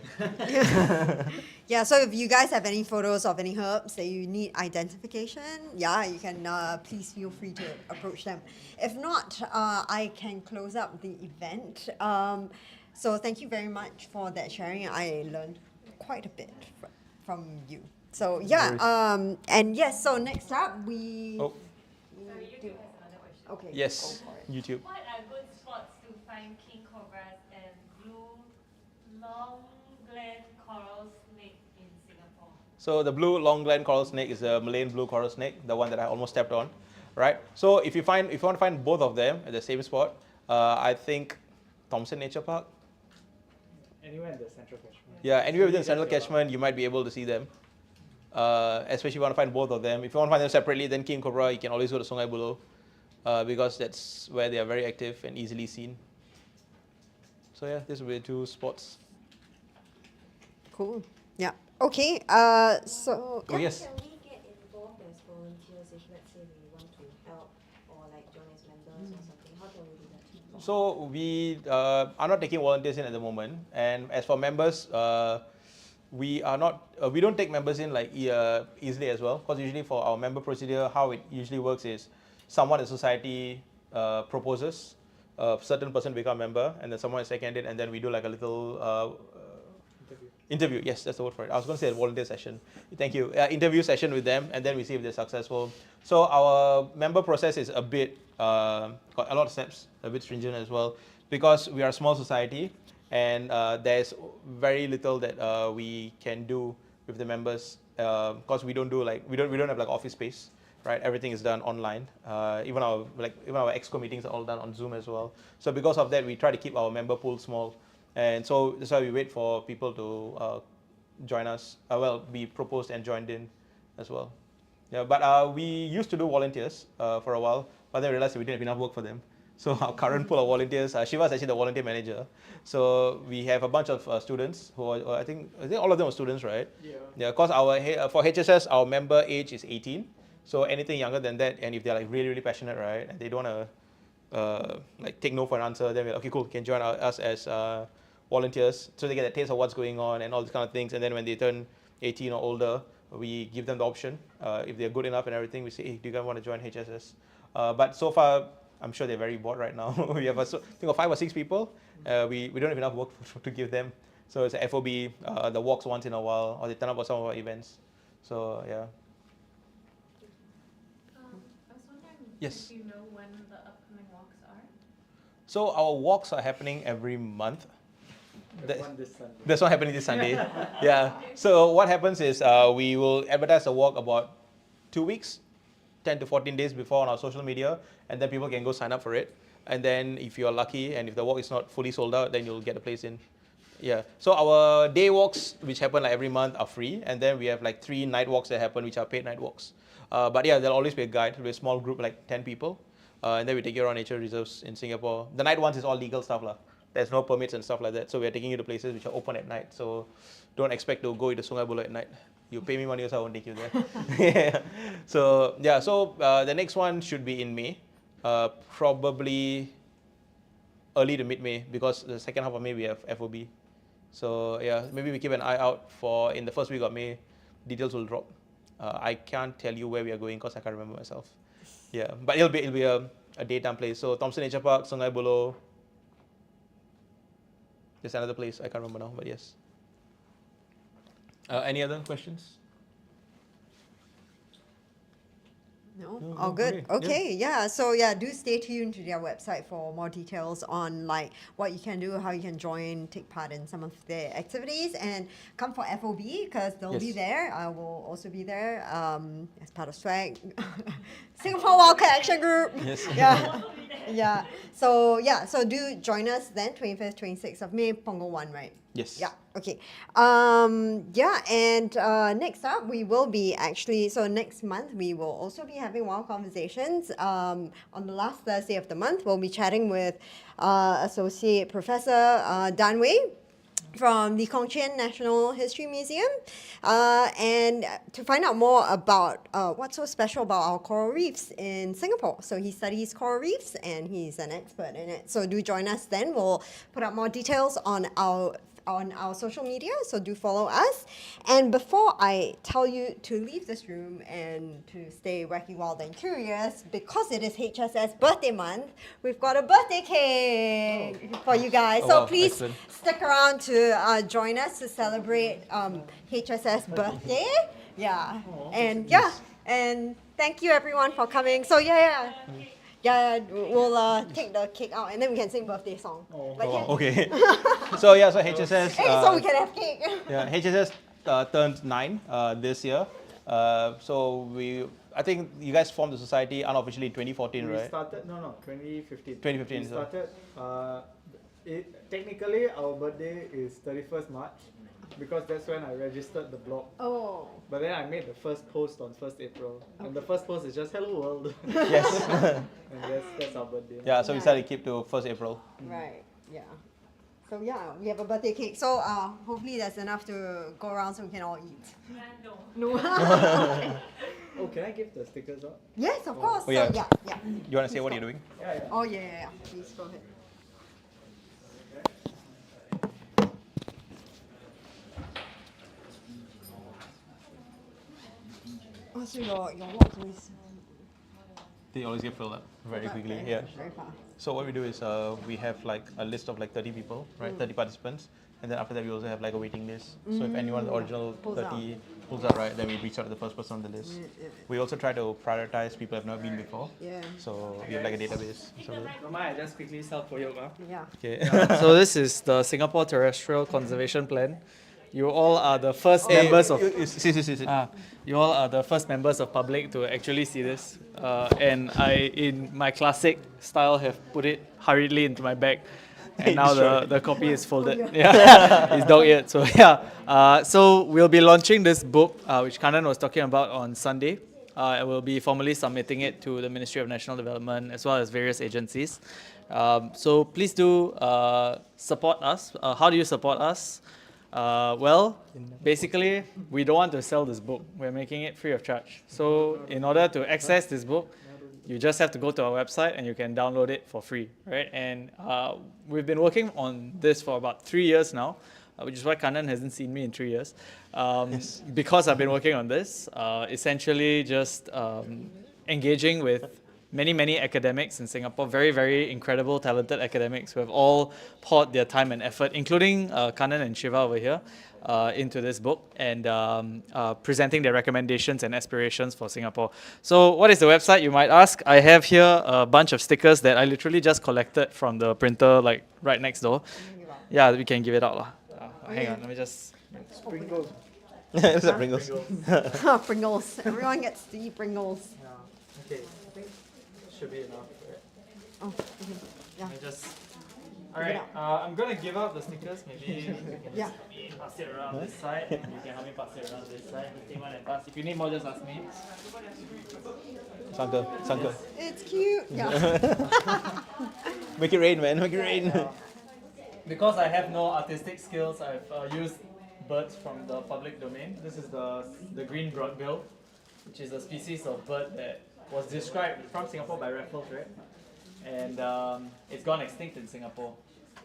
Yeah, so if you guys have any photos of any herps that you need identification, yeah, you can please feel free to approach them. If not, I can close up the event. So thank you very much for that sharing. I learned quite a bit from you. So yeah, and yes, so next up we... Oh. Sorry, YouTube has another question. Okay. Yes, go for it. YouTube. What are good spots to find king cobras and blue long gland coral snake in Singapore? So the blue long gland coral snake is a Malayan blue coral snake, the one that I almost stepped on, right? So if you want to find both of them at the same spot, I think Thomson Nature Park. Anywhere in the central catchment. Yeah, anywhere within the central catchment, you might be able to see them. Especially if you want to find both of them. If you want to find them separately, then king cobra, you can always go to Sungai Buloh, because that's where they are very active and easily seen. So yeah, these will be the two spots. Cool. Yeah. Okay. So Oh yes. Can we get involved as volunteers if let's say we want to help or like join as members or something? How can we do that? So we are not taking volunteers in at the moment, and as for members, we are not. We don't take members in like easily as well, because usually for our member procedure, how it usually works is someone in society proposes, a certain person become a member, and then someone is seconded, and then we do like a little interview. Yes, that's the word for it. I was going to say a volunteer session. Thank you. Interview session with them, and then we see if they're successful. So our member process is a bit got a lot of steps, a bit stringent as well, because we are a small society, and there's very little that we can do with the members, because we don't have like office space, right? Everything is done online. Even our exco meetings are all done on Zoom as well. So because of that, we try to keep our member pool small. And so that's why we wait for people to join us, be proposed and joined in as well. Yeah, but we used to do volunteers for a while, but then we realized we didn't have enough work for them. So our current pool of volunteers, Shiva is actually the volunteer manager. So we have a bunch of students who are, I think all of them are students, right? Yeah. Yeah, because for HSS, our member age is 18. So anything younger than that, and if they're like really, really passionate, right, and they don't want to like take no for an answer, then we're like, okay, cool, can join us as volunteers, so they get a taste of what's going on and all these kind of things. And then when they turn 18 or older, we give them the option. If they're good enough and everything, we say, hey, do you guys want to join HSS? But so far, I'm sure they're very bored right now. We have I think of 5 or 6 people. We don't have enough work to give them. So it's a FOB, the walks once in a while, or they turn up for some of our events. So yeah. I was wondering Yes. if you know when the upcoming walks are? So our walks are happening every month. There's one this Sunday. There's one happening this Sunday. Yeah. So what happens is we will advertise the walk about 2 weeks, 10 to 14 days before on our social media, and then people can go sign up for it. And then if you're lucky and if the walk is not fully sold out, then you'll get a place in. Yeah. So our day walks, which happen like every month, are free, and then we have like 3 night walks that happen, which are paid night walks. But yeah, there'll always be a guide. There'll be a small group, like 10 people, and then we take you around nature reserves in Singapore. The night ones is all legal stuff lah. There's no permits and stuff like that. So we're taking you to places which are open at night. So don't expect to go into Sungai Buloh at night. You pay me money, so I won't take you there. Yeah. So yeah. So the next one should be in May, probably early to mid-May, because the second half of May we have FOB. So yeah, maybe we keep an eye out for in the first week of May. Details will drop. I can't tell you where we are going because I can't remember myself. Yeah, but it'll be a daytime place. So Thomson Nature Park, Sungai Buloh. There's another place I can't remember now, but yes. Any other questions? No? No, All no, good. okay, Okay, yeah. So yeah, do stay tuned to their website for more details on like what you can do, how you can join, take part in some of their activities, and come for FOB because they'll be Yes. there. I will also be there as part of SWAG, Singapore Wildcat Action Group. Yes. Yeah. Yeah. So do join us then, 25th, 26th of May, Punggol 1, right? Yes. Yeah. Okay. And next up we will be next month we will also be having Wild Conversations. On the last Thursday of the month, we'll be chatting with Associate Professor Dan Wei from the Kong Chien National History Museum, and to find out more about what's so special about our coral reefs in Singapore. So he studies coral reefs and he's an expert in it. So do join us then. We'll put up more details on our social media, so do follow us. And before I tell you to leave this room and to stay wacky, wild, and curious, because it is HSS birthday month, we've got a birthday cake for you guys. Oh, So wow, please excellent. stick around to join us to celebrate HSS birthday. Yeah, and thank you everyone for coming. So we'll take the cake out and then we can sing birthday song. Okay. So HSS. So we can have cake. Yeah, HSS turned 9 this year. I think you guys formed the society unofficially in 2014, We right? started 2015. 2015, We so- started. Technically, our birthday is 31st March because that's when I registered the blog. Oh. But then I made the first post on 1st April, and the first post is just "Hello World." Yes. And that's our birthday. Yeah, so we decided to keep to 1st April. Right, yeah. So we have a birthday cake. So hopefully there's enough to go around so we can all eat. No. No. Oh, can I give the stickers out? Yes, of course. Oh, yeah. So, yeah. You want to say what you're doing? Oh, yeah. Please go ahead. Oh, so your walk always They always get filled up very quickly. Yeah. very fast. So what we do is we have like a list of like 30 people, right? 30 participants. And then after that, we also have like a waiting list. So if anyone, the original Pulls 30 pulls out, right, then we reach out to the first person on the list. Yeah. We also try to prioritize people who have not been before. Yeah. So we have like a database. So, Rumour, I just quickly help for you. Yeah. okay. So this is the Singapore Terrestrial Conservation Plan. You all are the first members of. Sit. You all are the first members of public to actually see this, and I, in my classic style, have put it hurriedly into my bag, and now the copy is folded. Yeah, it's dog-eared. So yeah, so we'll be launching this book, which Kannan was talking about on Sunday. And we'll be formally submitting it to the Ministry of National Development as well as various agencies. So please do support us. How do you support us? Well, basically, we don't want to sell this book. We're making it free of charge. So in order to access this book, you just have to go to our website and you can download it for free, right? And we've been working on this for about 3 years now, which is why Kannan hasn't seen me in 3 years. Because I've been working on this, essentially just engaging with many academics in Singapore, very incredible, talented academics who have all poured their time and effort, including Kannan and Shiva over here, into this book and presenting their recommendations and aspirations for Singapore. So what is the website, you might ask? I have here a bunch of stickers that I literally just collected from the printer, like right next door. Yeah, we can give it out. Hang on, let me just... Sprinkles. It's a Pringles. Pringles. Everyone gets to eat Pringles. Okay. Should be enough, right? Oh, okay. Yeah. Let me just... Alright, I'm gonna give out the stickers. Maybe you can Yeah. just pass it around this side, and you can help me pass it around this side. You take one and pass. If you need more, just ask me. Sanka. It's cute. Yeah. Make it rain, man. Make it rain. Because I have no artistic skills, I've used birds from the public domain. This is the green broadbill, which is a species of bird that was described from Singapore by Raffles, right? And it's gone extinct in Singapore.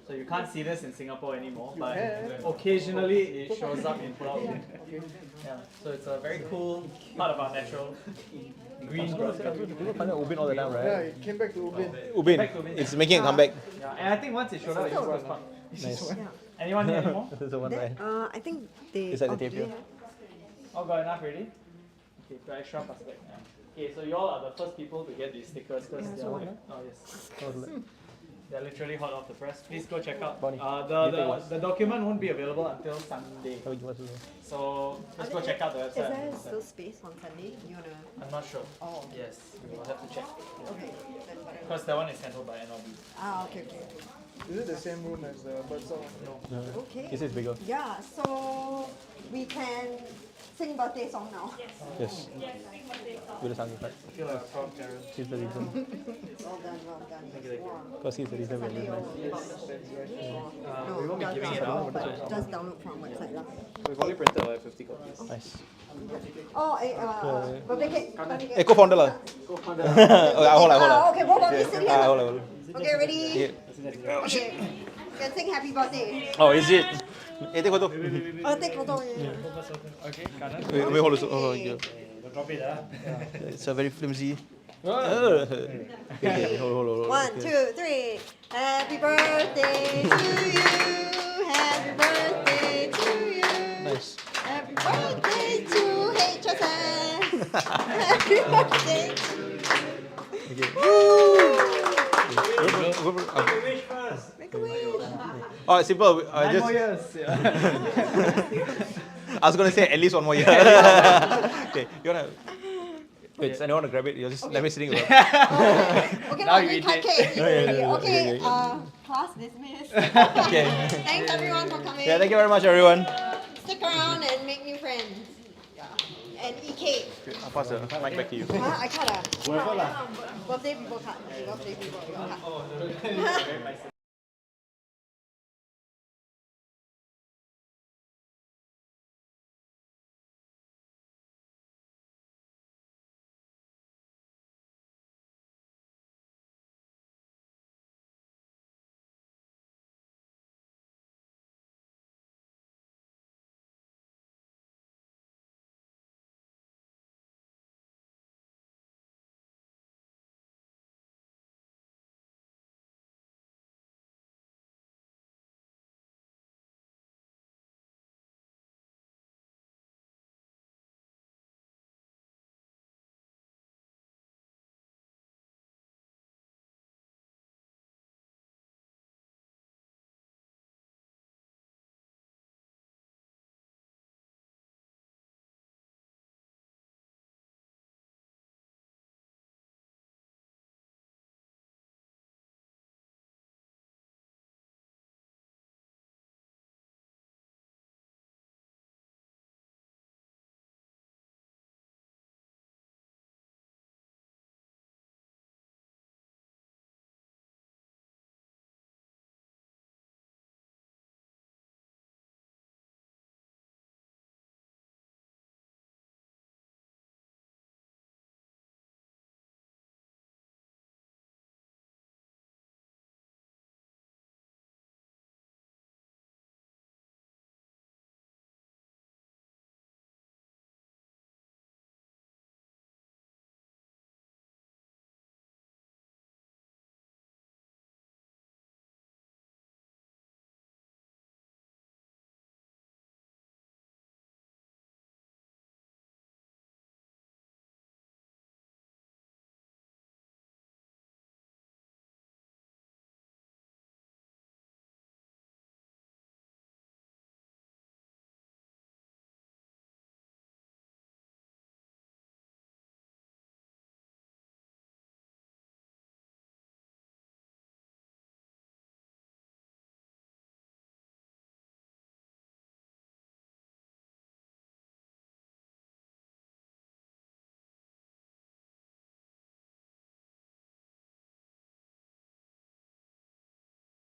So you can't see this in Singapore anymore, but occasionally it shows up in Pulau Ubin. Yeah, so it's a very cool part of our natural green broadbill. People find out Ubin all the time, Yeah, right? it came back to Ubin. Ubin. Back to Ubin. It's making a comeback. Yeah, and I think once it showed up, it was fun. Nice. Yeah. Anyone need any more? This is the one, Then, right? I think they. Is that the oh, tape do they here? have- Oh, got enough already? Okay, got extra pass back. Yeah. Okay, so you all are the first people to get these stickers because they're oh yes. They're literally hot off the press. Please go check out. The document won't be available until Sunday. So just go check out the Is website. there still space on Sunday? You wanna? I'm not sure. Oh. Yes, we will have to check. Okay. Then whatever. Because that one is handled by NLB. Okay. Is it the same room as the birdsong? No. Okay. This is bigger. Yeah. So we can sing birthday song now. Yes. Yes, sing birthday song. With the sound effect. I feel like a proud parent. He's the reason. Well done. Wow. Because he's the reason we're Sunday doing or this. We won't be just giving it download, out. but just download from website lah. We've only printed like 50 copies. Nice. Oh, birthday cake. Birthday cake. Co-founder lah. Okay, I hold. Okay, both of you sit here. Hold. Okay, ready? Yeah. Okay. You can sing happy birthday. Oh, is it? Take photo. Take photo. Okay, Kannan. Wait, hold on. Oh, yeah. Drop it, It's a very flimsy. Okay, hold. 1, 2, 3. Happy birthday to you. Happy birthday to you. Nice. Happy birthday to HSN. Happy birthday to you. Make a wish. Oh, it's simple. Nine more years. I was gonna say at least 1 more year. Okay, you wanna? Wait, does anyone want to grab it? You just let me sitting. Okay, Now now you we eat cut it. cake. Okay, yeah. class dismissed. Okay. Thanks everyone for coming. Yeah, thank you very much, everyone. Stick around and make new friends. And eat cake. I'll pass the mic back to you. I cut. Birthday people cut. Birthday people cut.